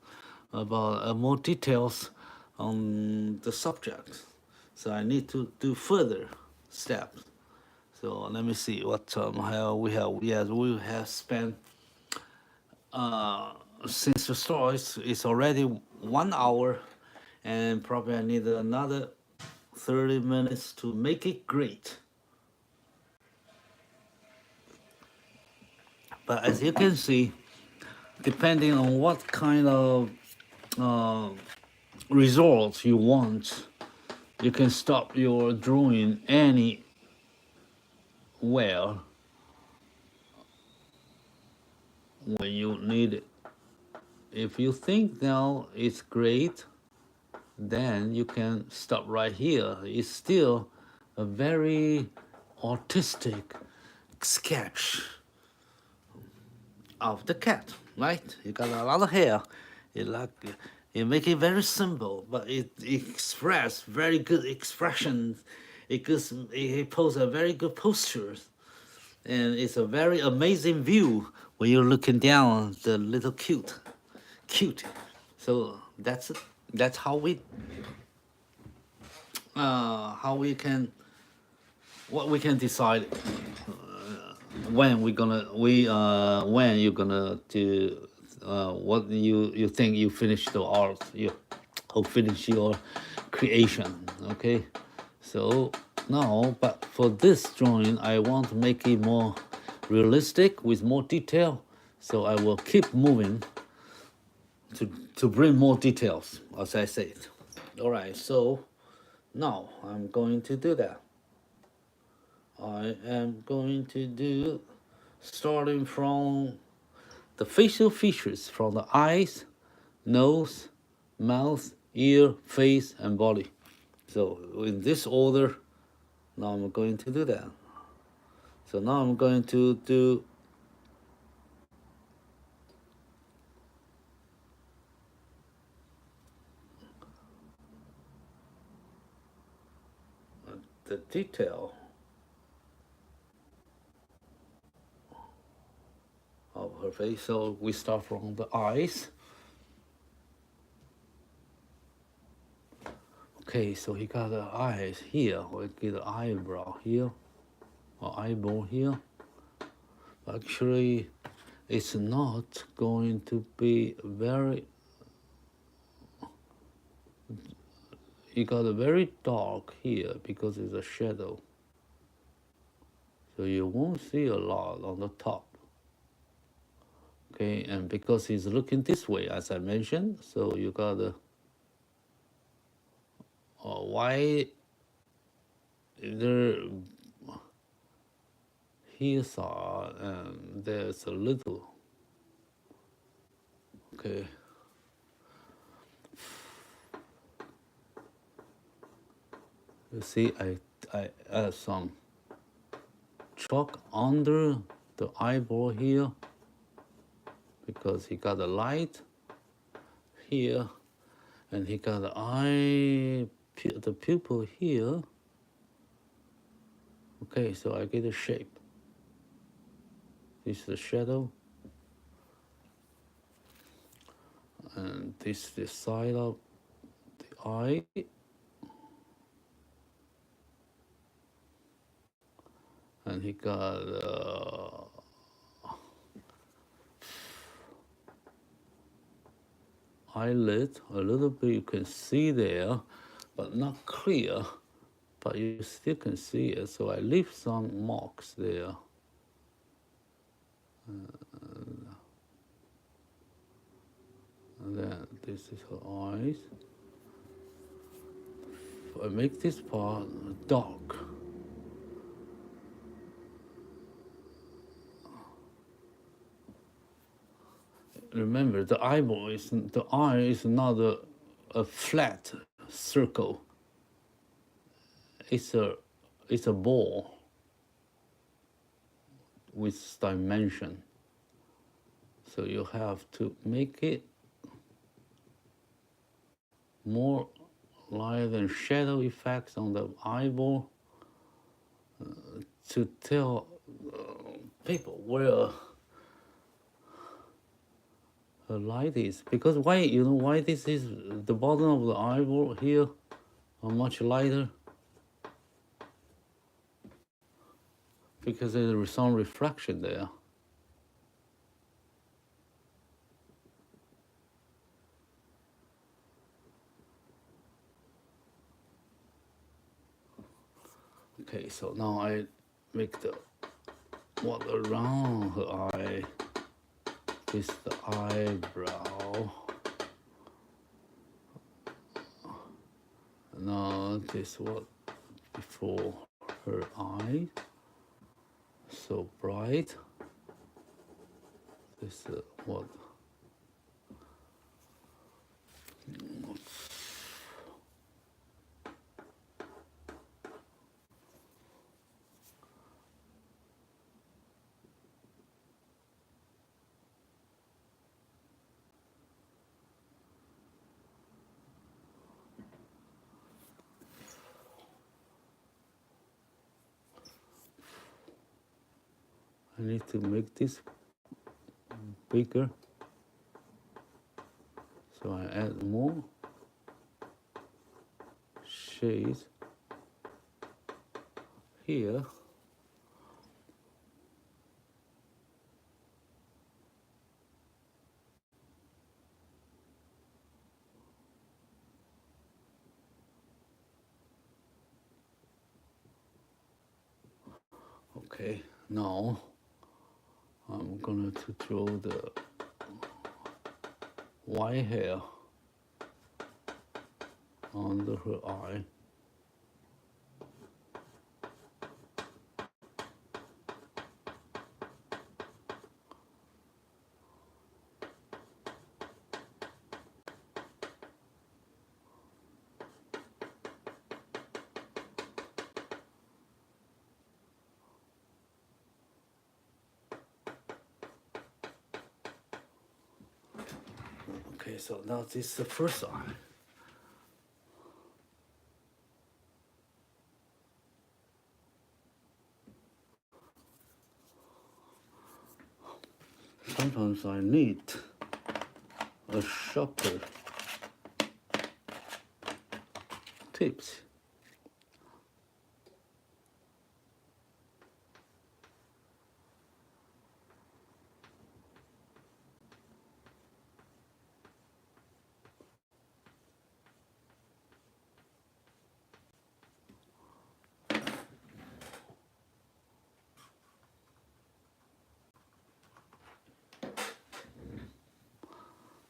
S1: about more details on the subject. So I need to do further steps. So let me see what how we have spent since the start. It's already 1 hour, and probably I need another 30 minutes to make it great. But as you can see, depending on what kind of results you want, you can stop your drawing anywhere. When you need it. If you think now it's great, then you can stop right here. It's still a very artistic sketch of the cat, right? You got a lot of hair. You make it very simple, but it express very good expressions. It poses a very good postures, and it's a very amazing view when you're looking down the little cute. So that's it. That's how we how we can, what we can decide when when you're gonna do what you think you finish the art, you or finish your creation. Okay, so now, but for this drawing I want to make it more realistic with more detail, so I will keep moving to bring more details, as I said. All right, so now I'm going to do that. I am going to do, starting from the facial features, from the eyes, nose, mouth, ear, face, and body. So in this order, now I'm going to do that. So now I'm going to do the detail of her face. So we start from the eyes. Okay, so he got the eyes here. We get the eyebrow here, or eyeball here. Actually, it's not going to be very. You got a very dark here because it's a shadow. So you won't see a lot on the top. Okay, and because he's looking this way, as I mentioned, so you got a why there here's and there's a little. Okay. You see, I add some chalk under the eyeball here because he got a light here, and he got the eye, the pupil here. Okay, so I get a shape. This is the shadow, and this is the side of the eye. And he got eyelid a little bit, you can see there, but not clear, but you still can see it. So I leave some marks there. And then this is her eyes. I make this part dark. Remember, the eye is not a flat circle. It's a ball with dimension. So you have to make it more light and shadow effects on the eyeball to tell people where the light is. Because why, you know why this is the bottom of the eyeball here are much lighter? Because there is some reflection there. Okay, so now I make the what around her eye is the eyebrow. Now this what before her eye, so bright. This is what I need to make this bigger. So I add more shades. here. Okay, now I'm going to draw the white hair under her eye. Okay, so now this is the first eye. Sometimes I need a sharper tips.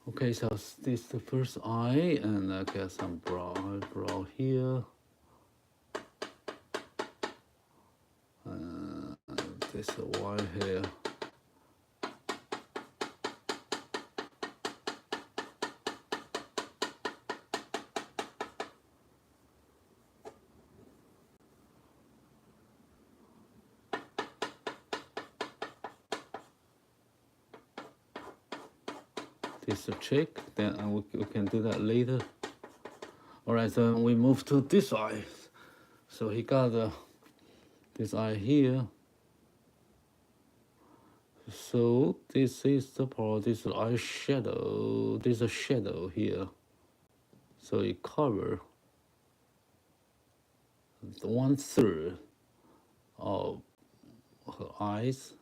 S1: Okay, so this is the first eye, and I get some eyebrow here. This white hair. This a check, then we can do that later. All right, so we move to this eye. So he got this eye here. So this is the part, this is eye shadow, there's a shadow here. So it covers 1/3 of her eyes,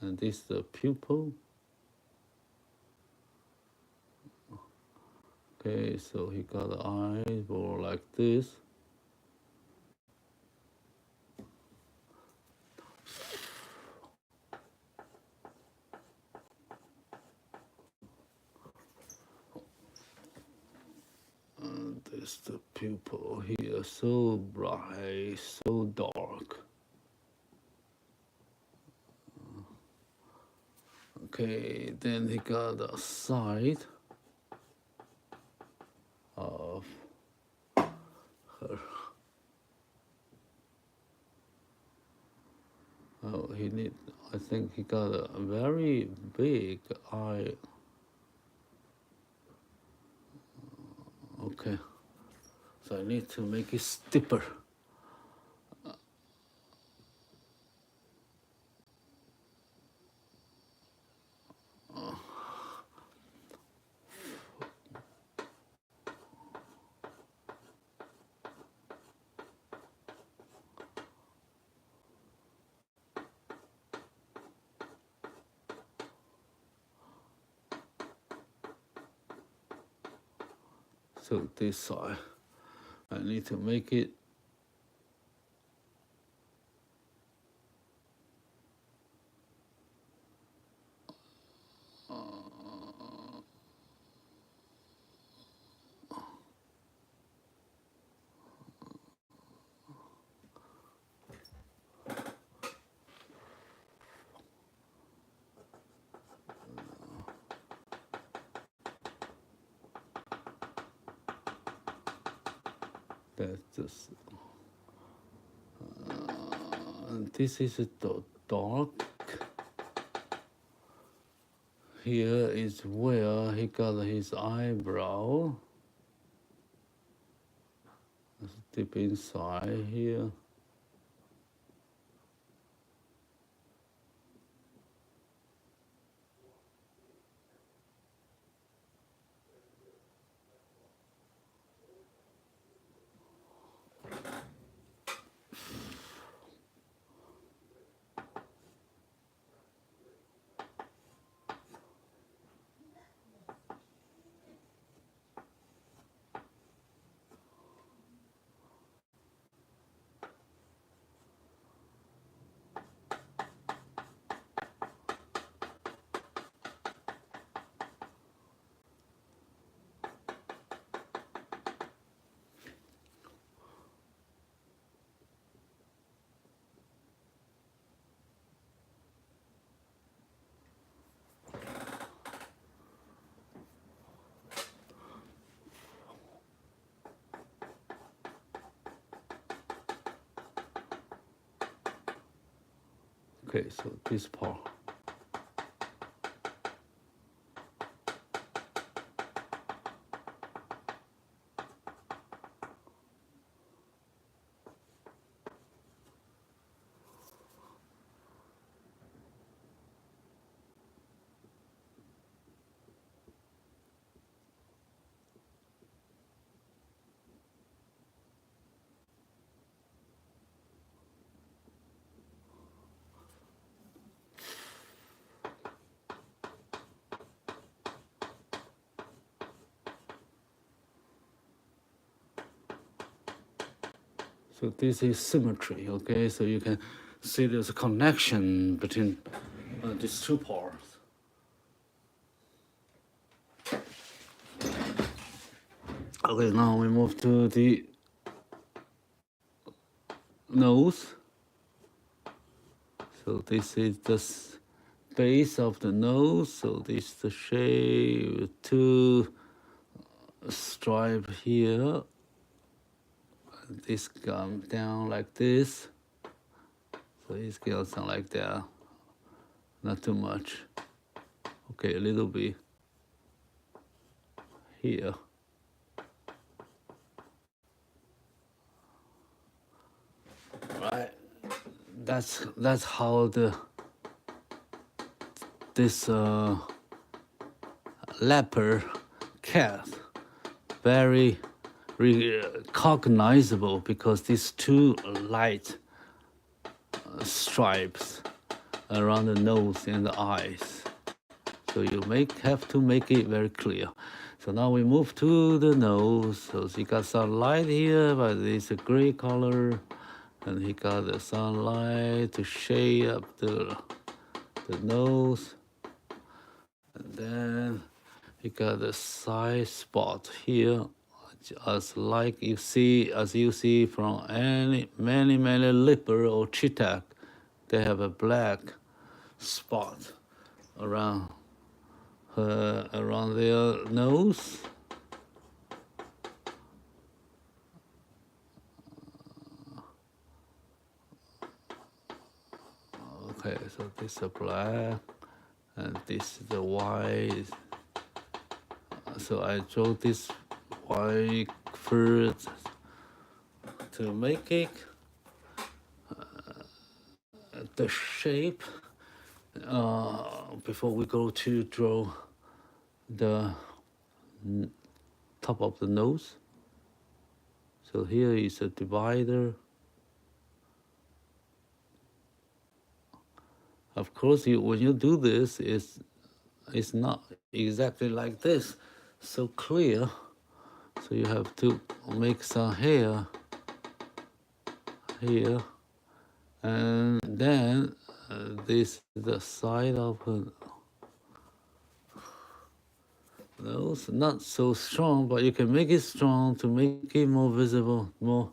S1: and this is the pupil. Okay, so he got the eyeball like this. And this the pupil here, so bright, so dark. Okay, then he got the side of her. Oh, I think he got a very big eye. Okay, so I need to make it steeper. So this side, I need to make it that's just, this is the dark. Here is where he got his eyebrow. Let's dip inside here. Okay, so this part. So this is symmetry, okay? So you can see there's a connection between these two parts. Okay, now we move to the nose. So this is the base of the nose. So this is the shape, two stripe here. This comes down like this. So it goes down like that. Not too much. Okay, a little bit here. Right. That's how this leopard cat very recognizable because these two light stripes around the nose and the eyes. So you have to make it very clear. So now we move to the nose. So she got some light here, but it's a gray color. And he got the sunlight to shade up the nose. And then he got the side spot here, as you see from many leopard or cheetah, they have a black spot around their nose. Okay, so this is black, and this is the white. So I draw this white first to make it the shape before we go to draw the top of the nose. So here is a divider. Of course, when you do this, it's not exactly like this, so clear. So you have to make some hair here, and then this is the side of her nose. Not so strong, but you can make it strong to make it more visible, more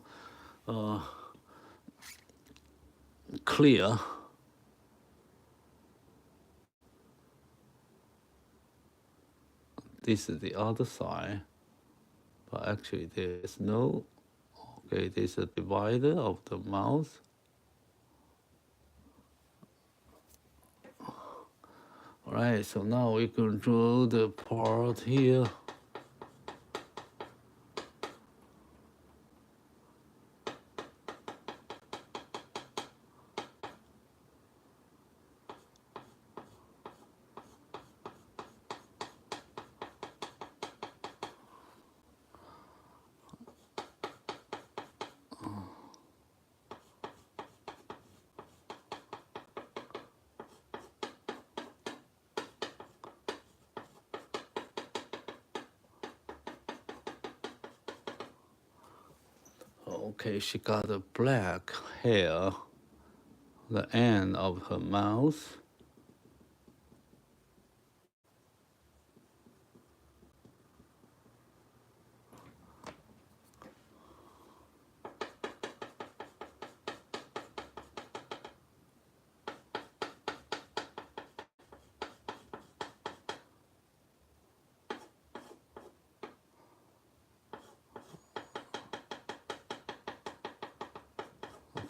S1: clear. This is the other side, but actually there's no. Okay, this is a divider of the mouth. All right, so now we can draw the part here. Okay, she got a black hair, the end of her mouth.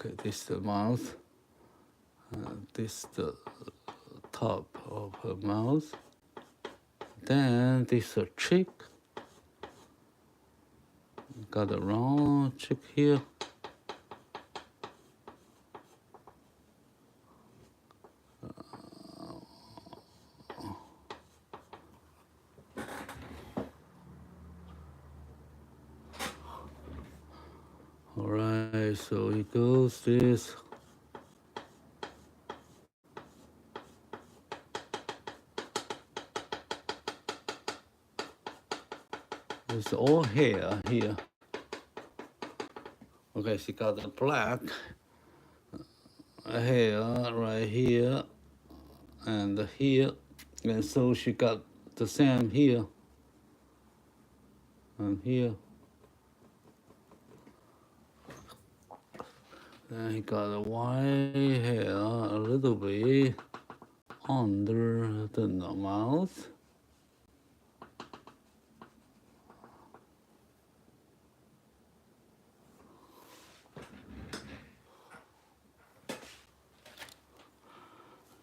S1: Okay, this is the mouth. This the top of her mouth. Then this a cheek. Got a round cheek here. All right, so it goes this. It's all hair here. Okay, she got the black hair right here and here. And so she got the same here and here. Then he got a white hair a little bit under the mouth.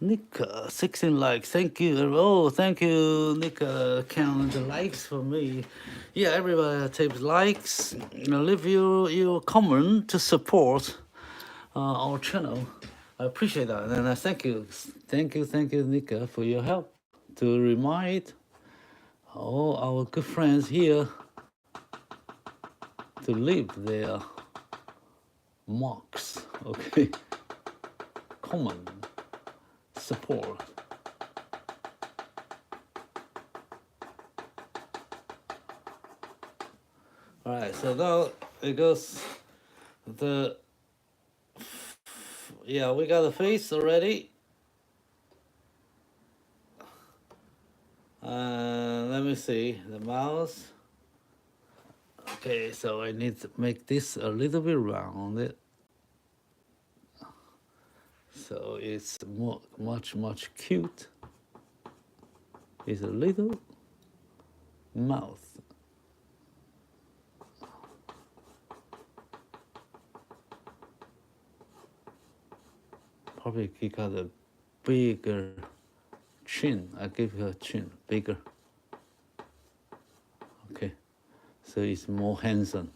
S1: Nick, 16 likes. Thank you. Oh, thank you, Nick. Count the likes for me. Yeah, everybody takes likes. Leave your comment to support our channel. I appreciate that. And thank you, Nick, for your help to remind all our good friends here to leave their marks. Okay, comment. Support. All right, so now it goes yeah, we got the face already. Let me see the mouth. Okay, so I need to make this a little bit rounded. So it's much cute. It's a little mouth. Probably he got a bigger chin. I give her chin bigger. Okay, so it's more handsome.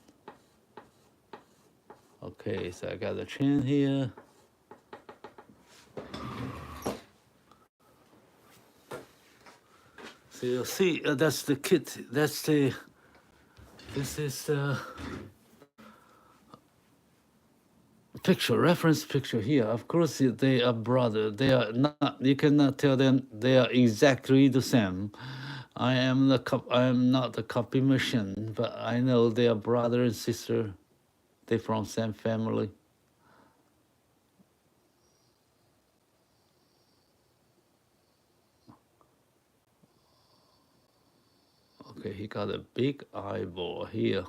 S1: Okay, so I got the chin here. So you see, that's the kit. This is the picture, reference picture here. Of course, they are brothers. They are not. You cannot tell them they are exactly the same. I am not the copy machine, but I know they are brother and sister. They're from same family. Okay, he got a big eyeball here.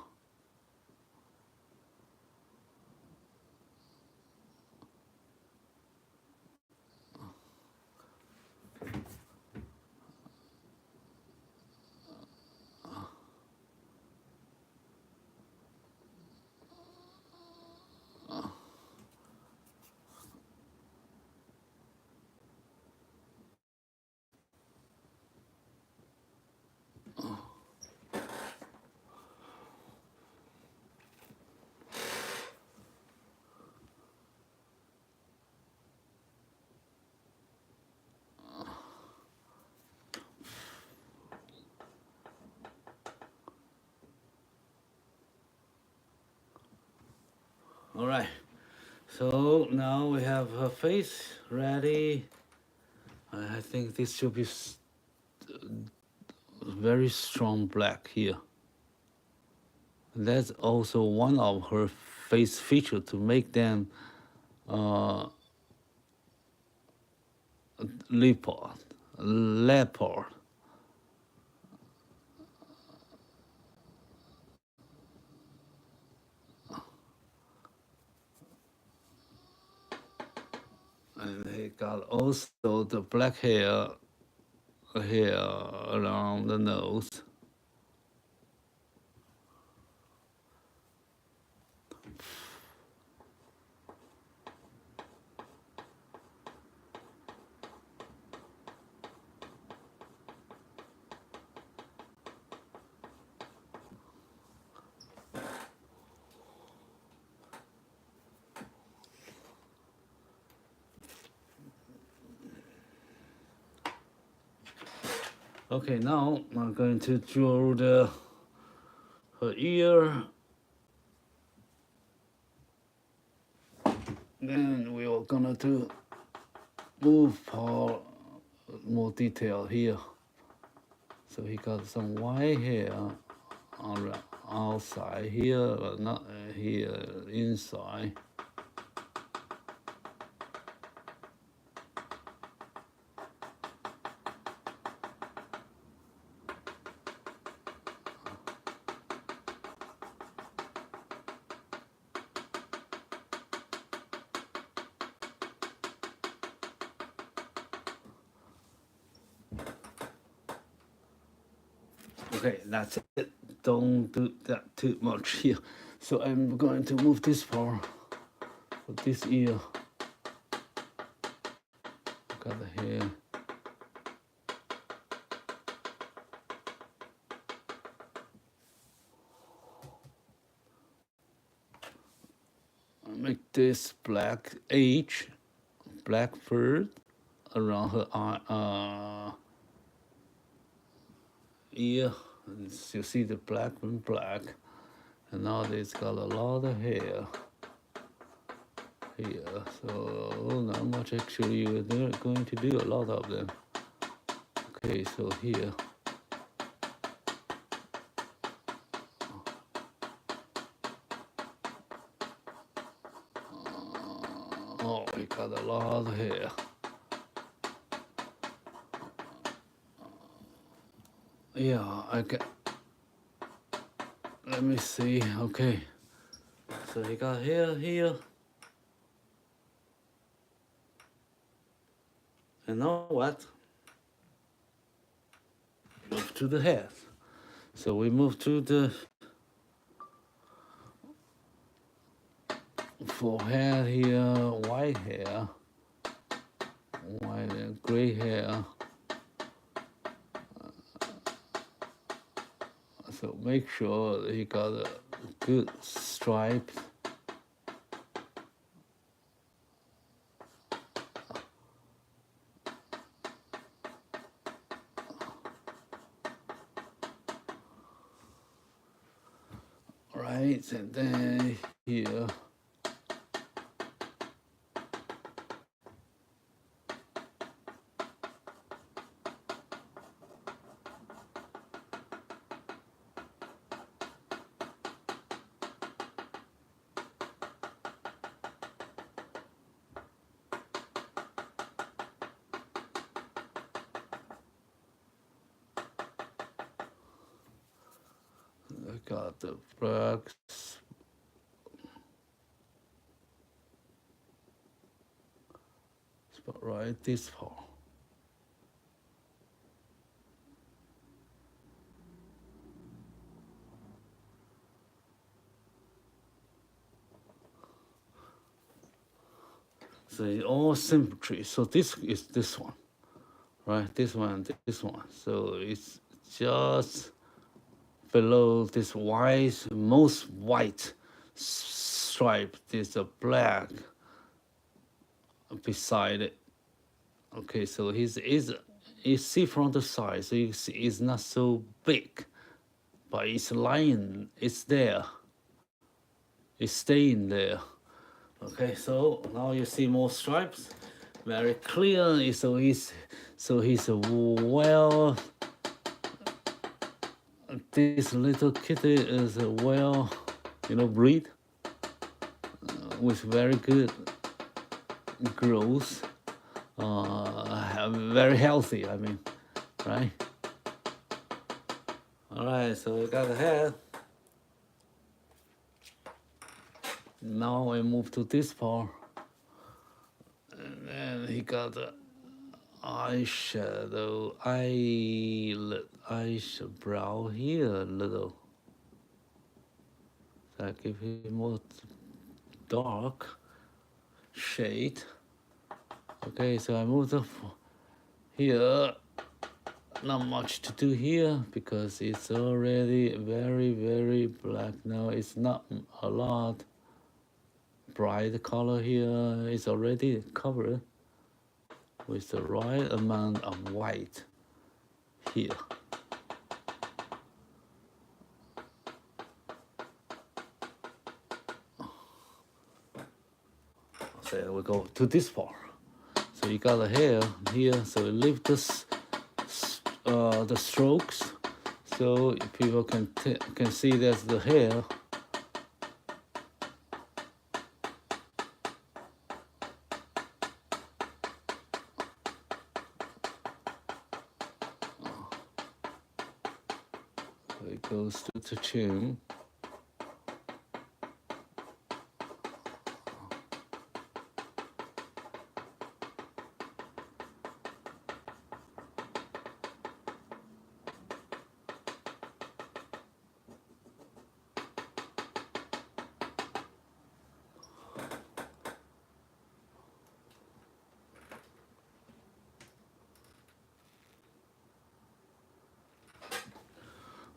S1: All right, so now we have her face ready. I think this should be very strong black here. That's also one of her face feature to make them leopard. And he got also the black hair around the nose. Okay, now I'm going to draw her ear. Then we are gonna move more detail here. So he got some white hair on the outside here, but not here inside. Okay, that's it. Don't do that too much here. So I'm going to move this part for this ear. Got the hair. Make this black H, black fur around her ear. You see the black and black, and now it's got a lot of hair here. So not much actually. We're going to do a lot of them. Okay, so here. Oh, we got a lot of hair. Yeah, I can. Let me see. Okay, so he got hair here. And now what? Move to the head. So we move to the forehead here, white hair, white and gray hair. So make sure he got a good stripe. Right, and then here. I got the black spot right this part. So it's all symmetry. So this is this one, right? This one, this one. So it's just below this white, most white stripe. There's a black beside it. Okay, so you see from the side, so you see it's not so big, but it's lying, it's there. It's staying there. Okay, so now you see more stripes, very clear. So he's well. This little kitty is a well, breed with very good growth, very healthy. I mean, right? All right, so we got the head. Now we move to this part, and then he got the eyeshadow, eyebrow here a little. So I give him more dark shade. Okay, so I moved up here. Not much to do here because it's already very, very black now. It's not a lot bright color here. It's already covered with the right amount of white here. So we go to this part. So you got the hair here. So leave this the strokes, so people can see that's the hair. So it goes to the chin.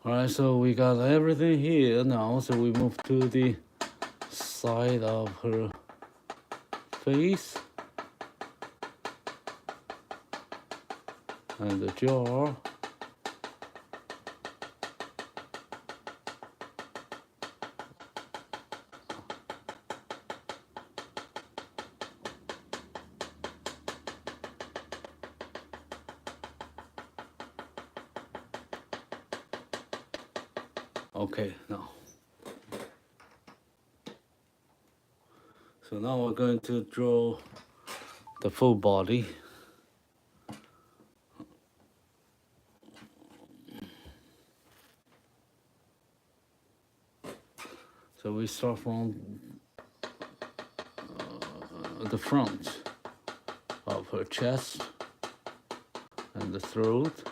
S1: Alright, so we got everything here now, so we move to the side of her face and the jaw. Okay, now. So now we're going to draw the full body. So we start from the front of her chest and the throat.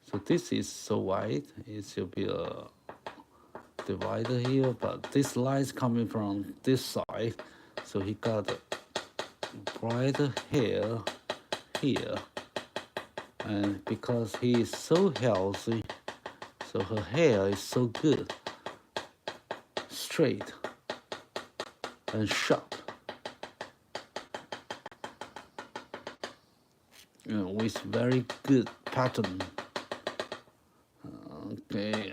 S1: So this is so wide, it should be a divider here, but this line's coming from this side, so he got a brighter hair here. And because he is so healthy, so her hair is so good, straight and sharp, with very good pattern. Okay.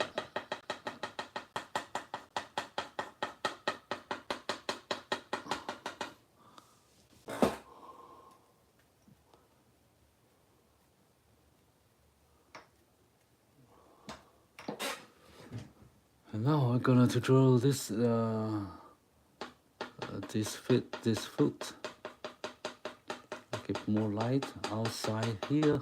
S1: And now we're gonna to draw this this foot. Give more light outside here.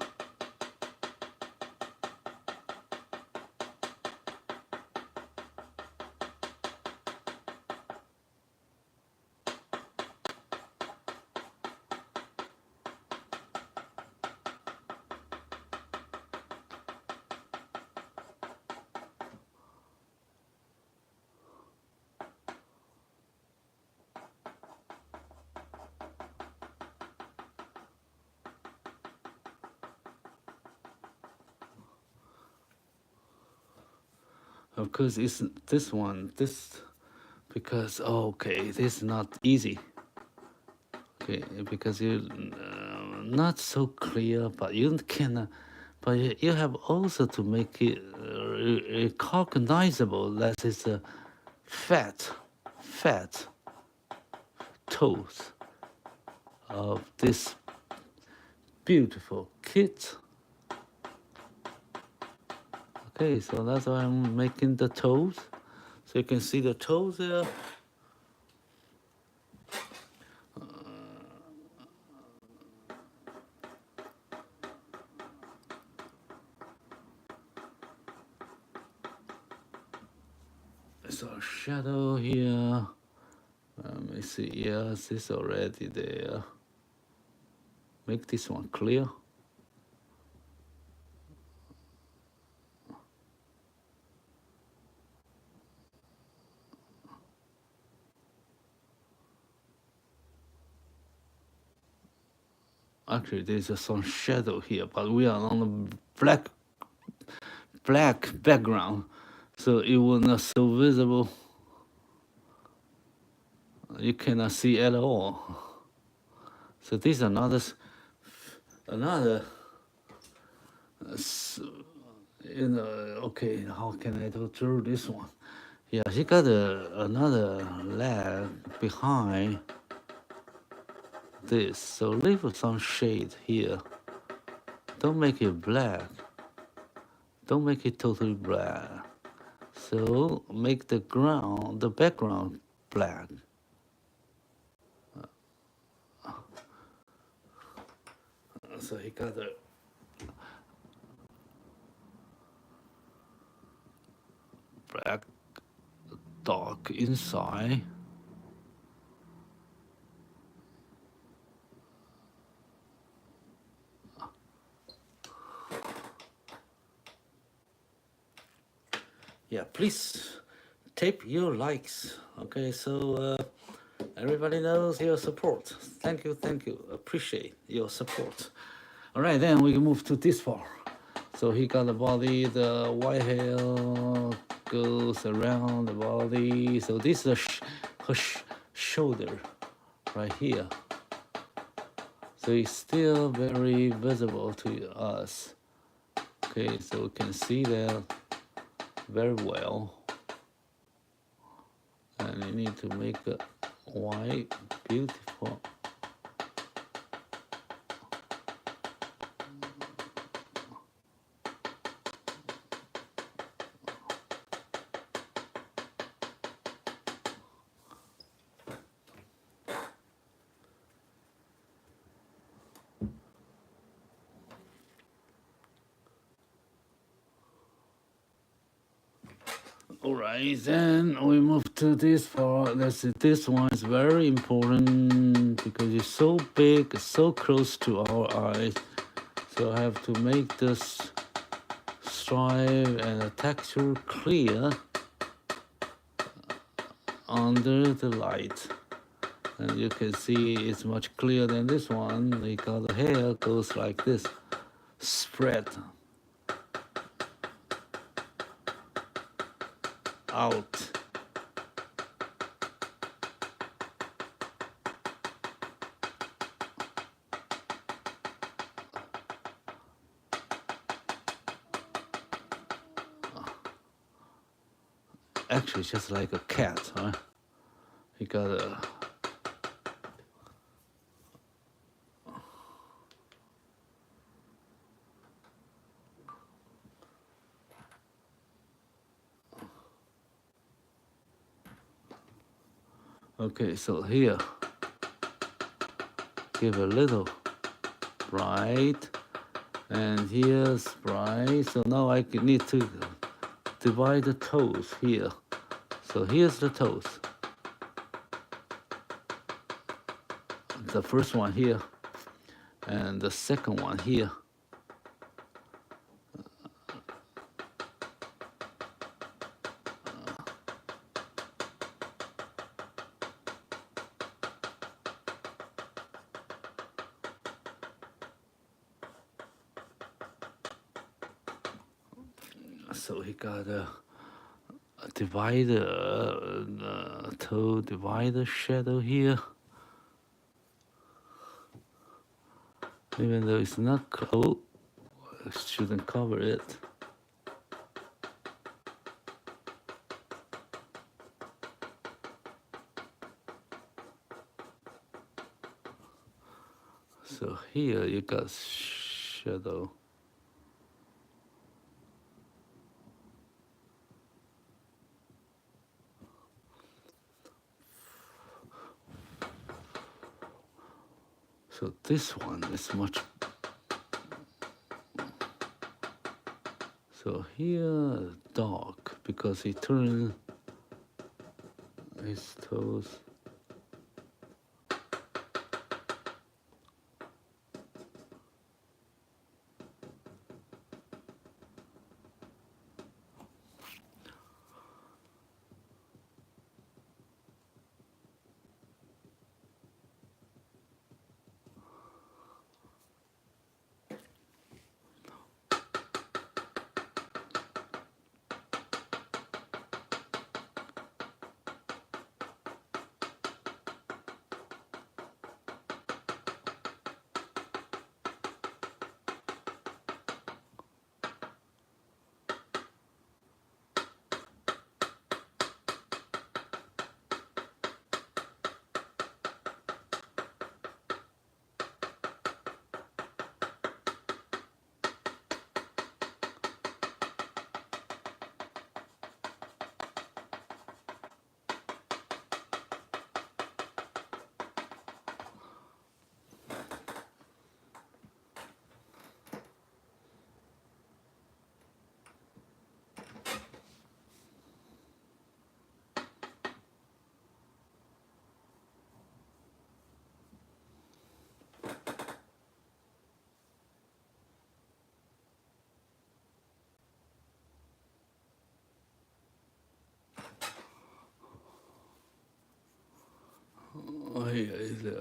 S1: Of course, it's this one, because okay, this is not easy. Okay, because you not so clear, but you can, but you have also to make it recognizable that it's a fat toes of this beautiful kid. Okay, so that's why I'm making the toes. So you can see the toes there. There's a shadow here. Let me see, yes, it's already there. Make this one clear. Actually, there's some shadow here, but we are on a black background, so it will not so visible. You cannot see at all. So this is another Okay, how can I draw this one? Yeah, he got another leg behind this, so leave some shade here. Don't make it black. Don't make it totally black. So make the background black. So he got a black dog inside. Yeah, please tape your likes. Okay, so everybody knows your support. Thank you, appreciate your support. All right, then we can move to this part. So he got the body, the white hair goes around the body. So this is her shoulder right here. So it's still very visible to us. Okay, so we can see that very well. And you need to make it white, beautiful. All right, then we move to this part. This one is very important because it's so big, so close to our eyes. So I have to make this stripe and the texture clear under the light. And you can see it's much clearer than this one because the hair goes like this, spread out. Actually, just like a cat, huh? He got a okay, so here, give a little bright, and here's bright. So now I need to divide the toes here. So here's the toes. The first one here, and the second one here. So he got a divider, toe divider shadow here. Even though it's not close, it shouldn't cover it. So here you got shadow. So this one is much. So here dark because he turned his toes.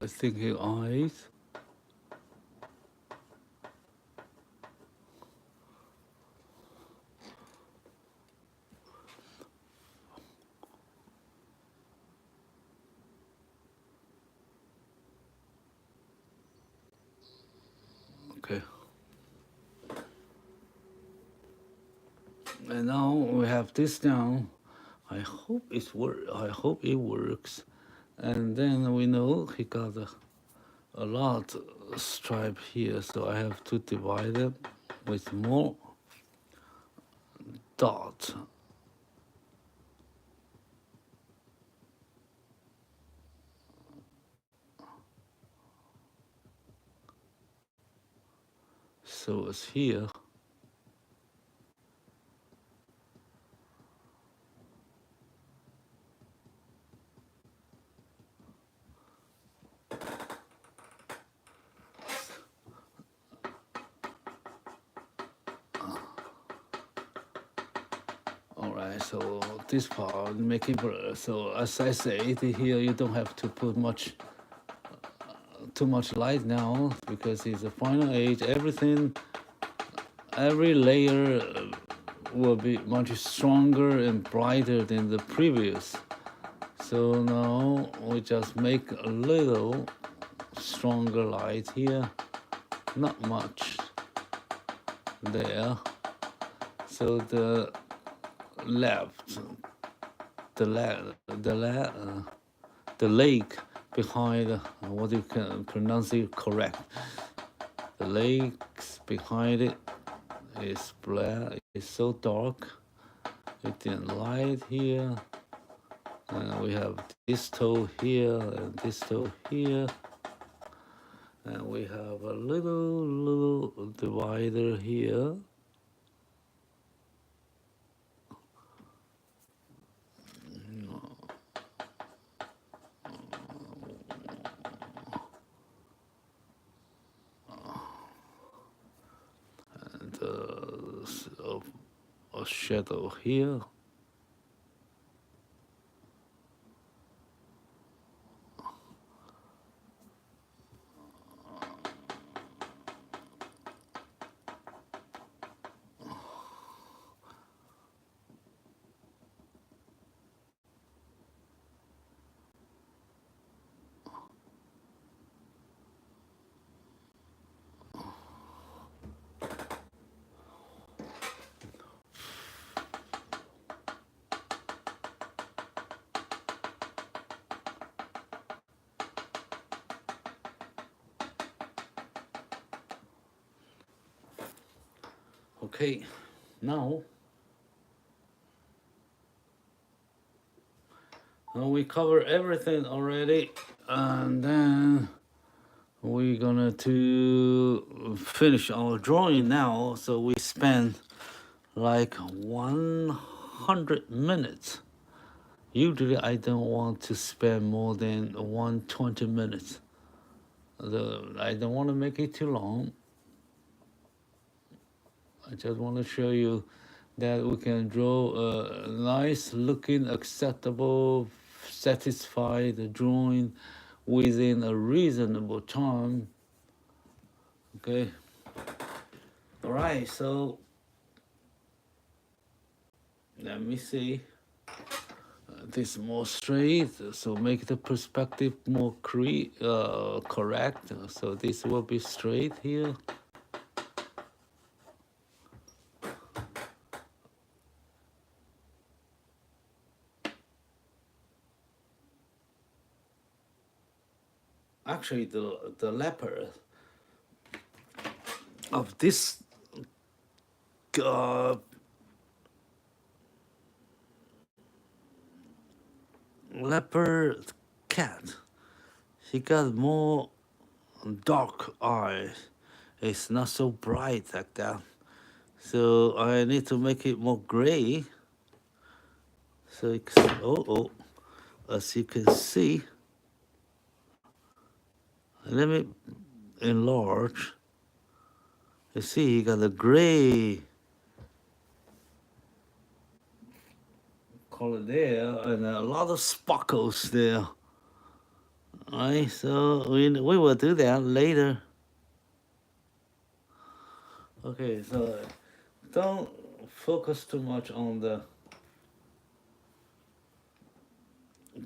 S1: I think his eyes. Okay. And now we have this down. I hope it works. And then we know he got a lot stripe here, so I have to divide it with more dots. So it's here. Alright, so this part making so as I said here, you don't have to put too much light now because it's the final age. Every layer will be much stronger and brighter than the previous. So now we just make a little stronger light here, not much there. So the left, the lake behind, what you can pronounce it correct. The lakes behind it is black. It's so dark. It's in light here. And we have this toe here and this toe here. And we have a little divider here. And a shadow here. Okay, now we cover everything already, and then we're gonna to finish our drawing now. So we spend like 100 minutes. Usually I don't want to spend more than 120 minutes. I don't want to make it too long. I just want to show you that we can draw a nice looking, acceptable, satisfied drawing within a reasonable time. Okay. All right, so let me see. This more straight, so make the perspective more correct. So this will be straight here. Actually, the leopard of this leopard cat, he got more dark eyes. It's not so bright like that. So I need to make it more gray. So it's, as you can see, let me enlarge. You see, he got a gray color there and a lot of sparkles there. Alright, so we will do that later. Okay, so don't focus too much on the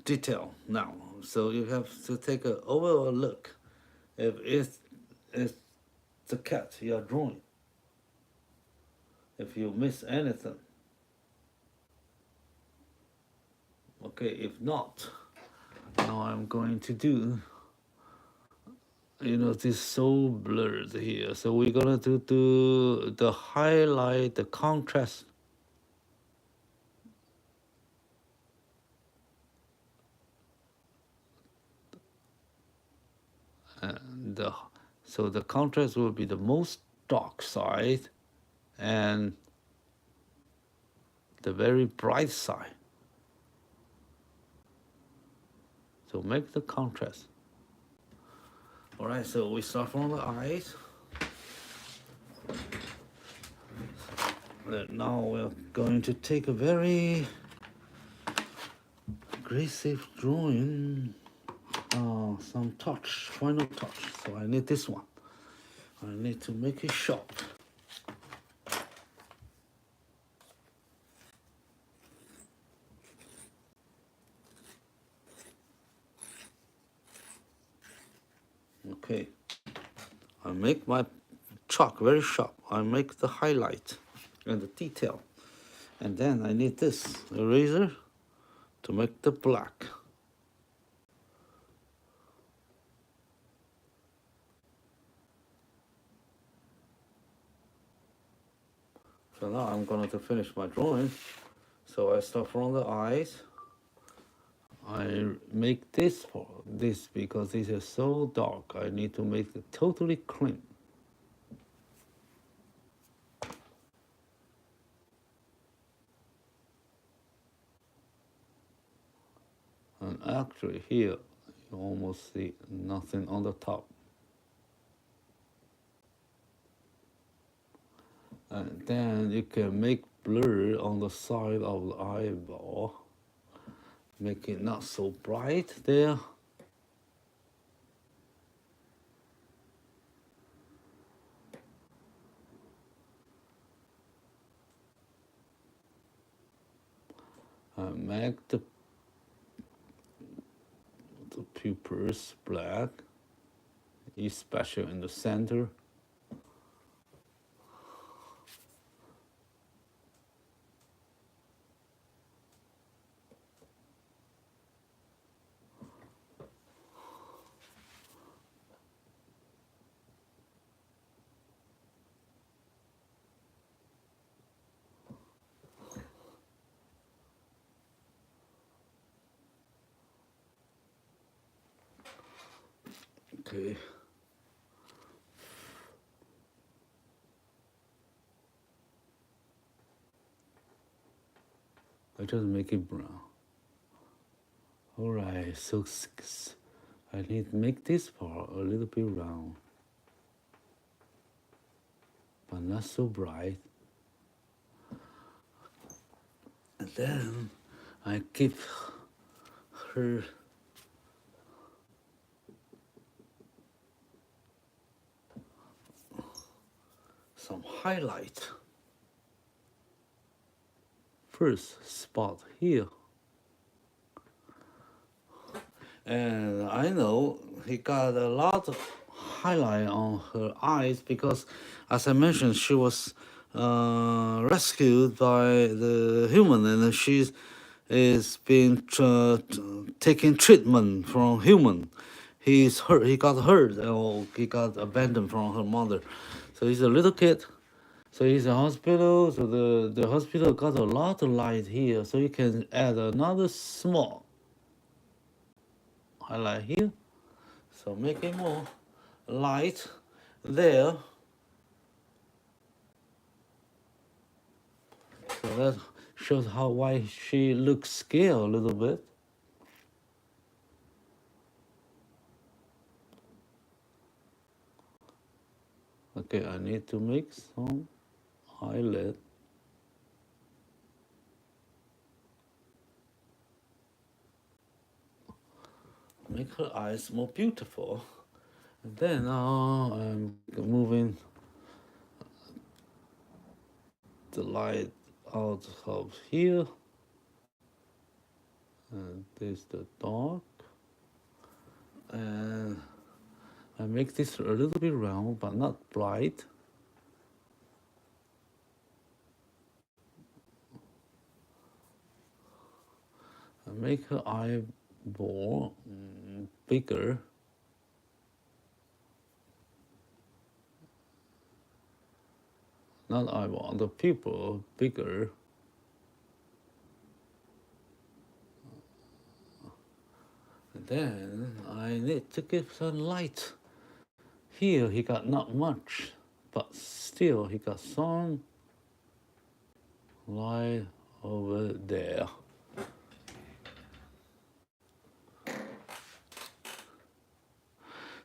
S1: detail now. So you have to take an overall look. If it's the cat you are drawing, if you miss anything. Okay, if not, now I'm going to do, this so blurred here. So we're gonna do the highlight, the contrast. And so the contrast will be the most dark side and the very bright side. So make the contrast. All right, so we start from the eyes. Now we're going to take a very aggressive drawing, some touch, final touch. So I need this one. I need to make it sharp. Okay, I make my chalk very sharp. I make the highlight and the detail. And then I need this eraser to make the black. So now I'm going to finish my drawing. So I start from the eyes. I make this for this because this is so dark. I need to make it totally clean. And actually here, you almost see nothing on the top. And then you can make blur on the side of the eyeball. Make it not so bright there. And make the pupils black, especially in the center. Okay. I just make it brown. All right, so I need to make this part a little bit round, but not so bright. And then I give her some highlight. First spot here. And I know he got a lot of highlight on her eyes because, as I mentioned, she was rescued by the human, and she is being taking treatment from human. He's hurt. He got hurt, or he got abandoned from her mother. So he's a little kid. So he's in hospital. So the hospital got a lot of light here. So you can add another small highlight here. So make it more light there. So that shows why she looks scared a little bit. Okay, I need to make some eyelid. make her eyes more beautiful. And then now I'm moving the light out of here. And this the dark. And I make this a little bit round, but not bright. I make her eyeball bigger. Not eyeball, the pupil bigger. And then I need to give some light. Here he got not much, but still he got some light over there.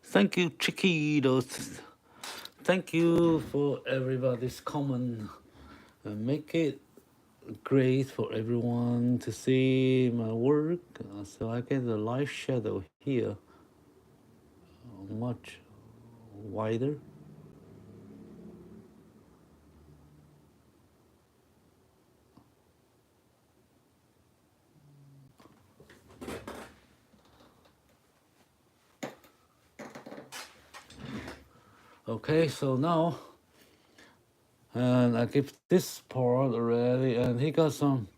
S1: Thank you, Chiquitos. Thank you for everybody's comment. Make it great for everyone to see my work. So I get the light shadow here much wider. Okay, so now, and I give this part already, and he got some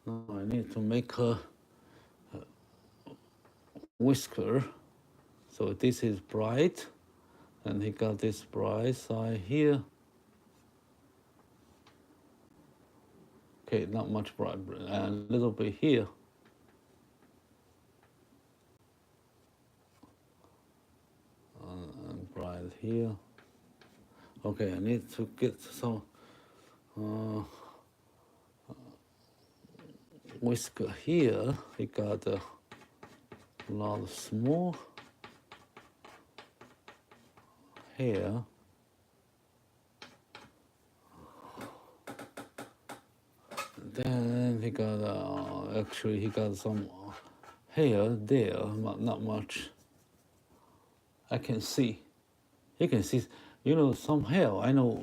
S1: now I need to make a whisker. So this is bright, and he got this bright side here. Okay, not much bright, and a little bit here. And bright here. Okay, I need to get some whisker here. He got a lot of small hair. Then he got actually he got some hair there, but not much. I can see. You can see, you know, some hair. I know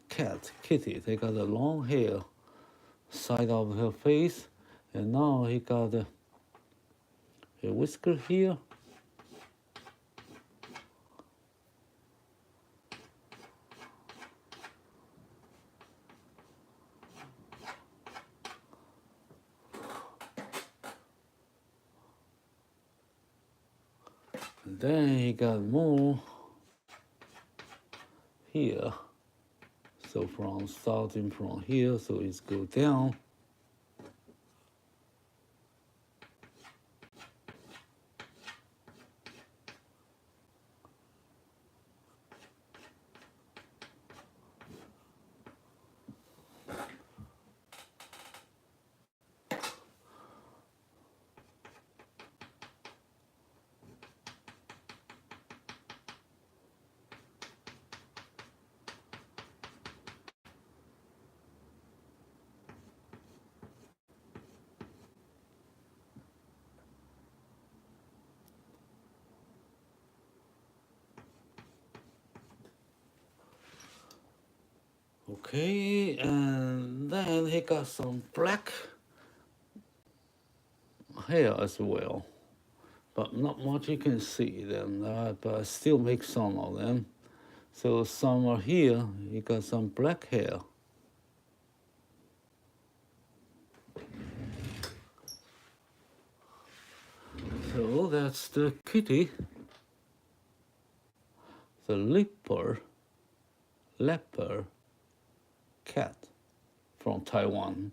S1: kitty, they got a long hair side of her face, and now he got a whisker here. And then he got more here. So from starting from here, so it's go down. Okay, and then he got some black hair as well, but not much you can see them, but I still make some of them. So some are here, he got some black hair. So that's the kitty, the leopard cat from Taiwan.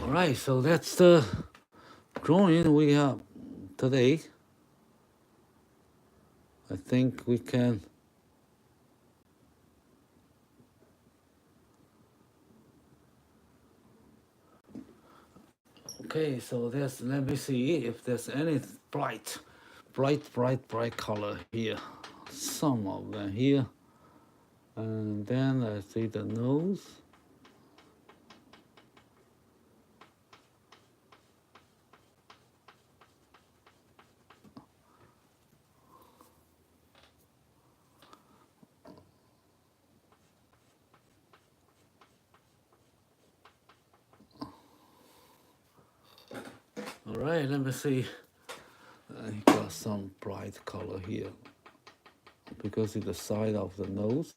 S1: All right, so that's the drawing we have today. I think we can Okay, so let me see if there's any bright color here. Some of them here. And then I see the nose. All right, let me see. I got some bright color here because it's the side of the nose.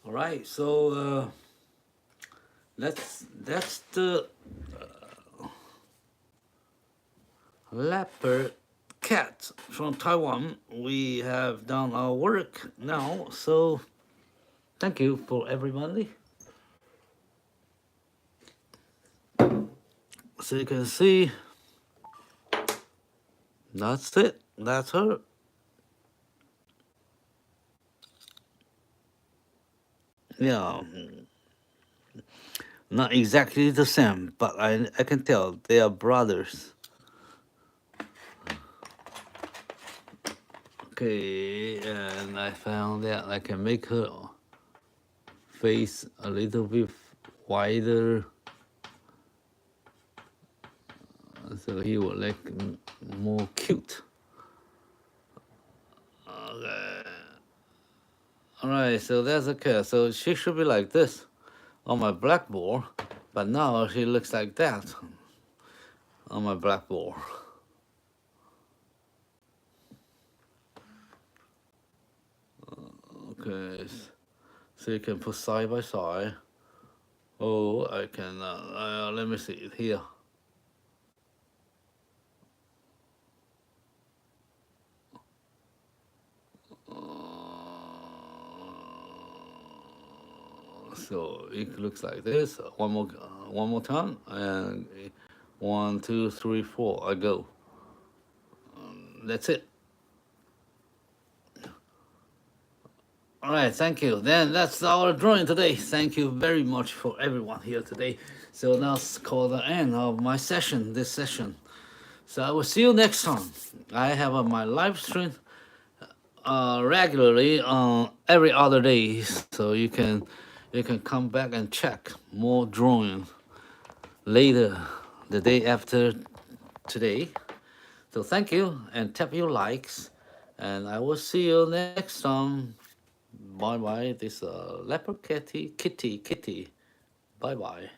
S1: All right, so that's the leopard cat from Taiwan. We have done our work now, so thank you for everybody. So you can see, that's it, that's her. Yeah, not exactly the same, but I can tell they are brothers. Okay, and I found that I can make her face a little bit wider, so he will look more cute. Okay. All right, so that's okay. So she should be like this on my blackboard, but now she looks like that on my blackboard. Okay, so you can put side by side. Oh, I can, let me see it here. So it looks like this. One more time, and 1, 2, 3, 4. I go. That's it. All right, thank you. Then that's our drawing today. Thank you very much for everyone here today. So that's called the end of my session, this session. So I will see you next time. I have my live stream regularly on every other day, so you can come back and check more drawing later, the day after today. So thank you, and tap your likes, and I will see you next time. Bye bye. This leopard kitty. Bye bye.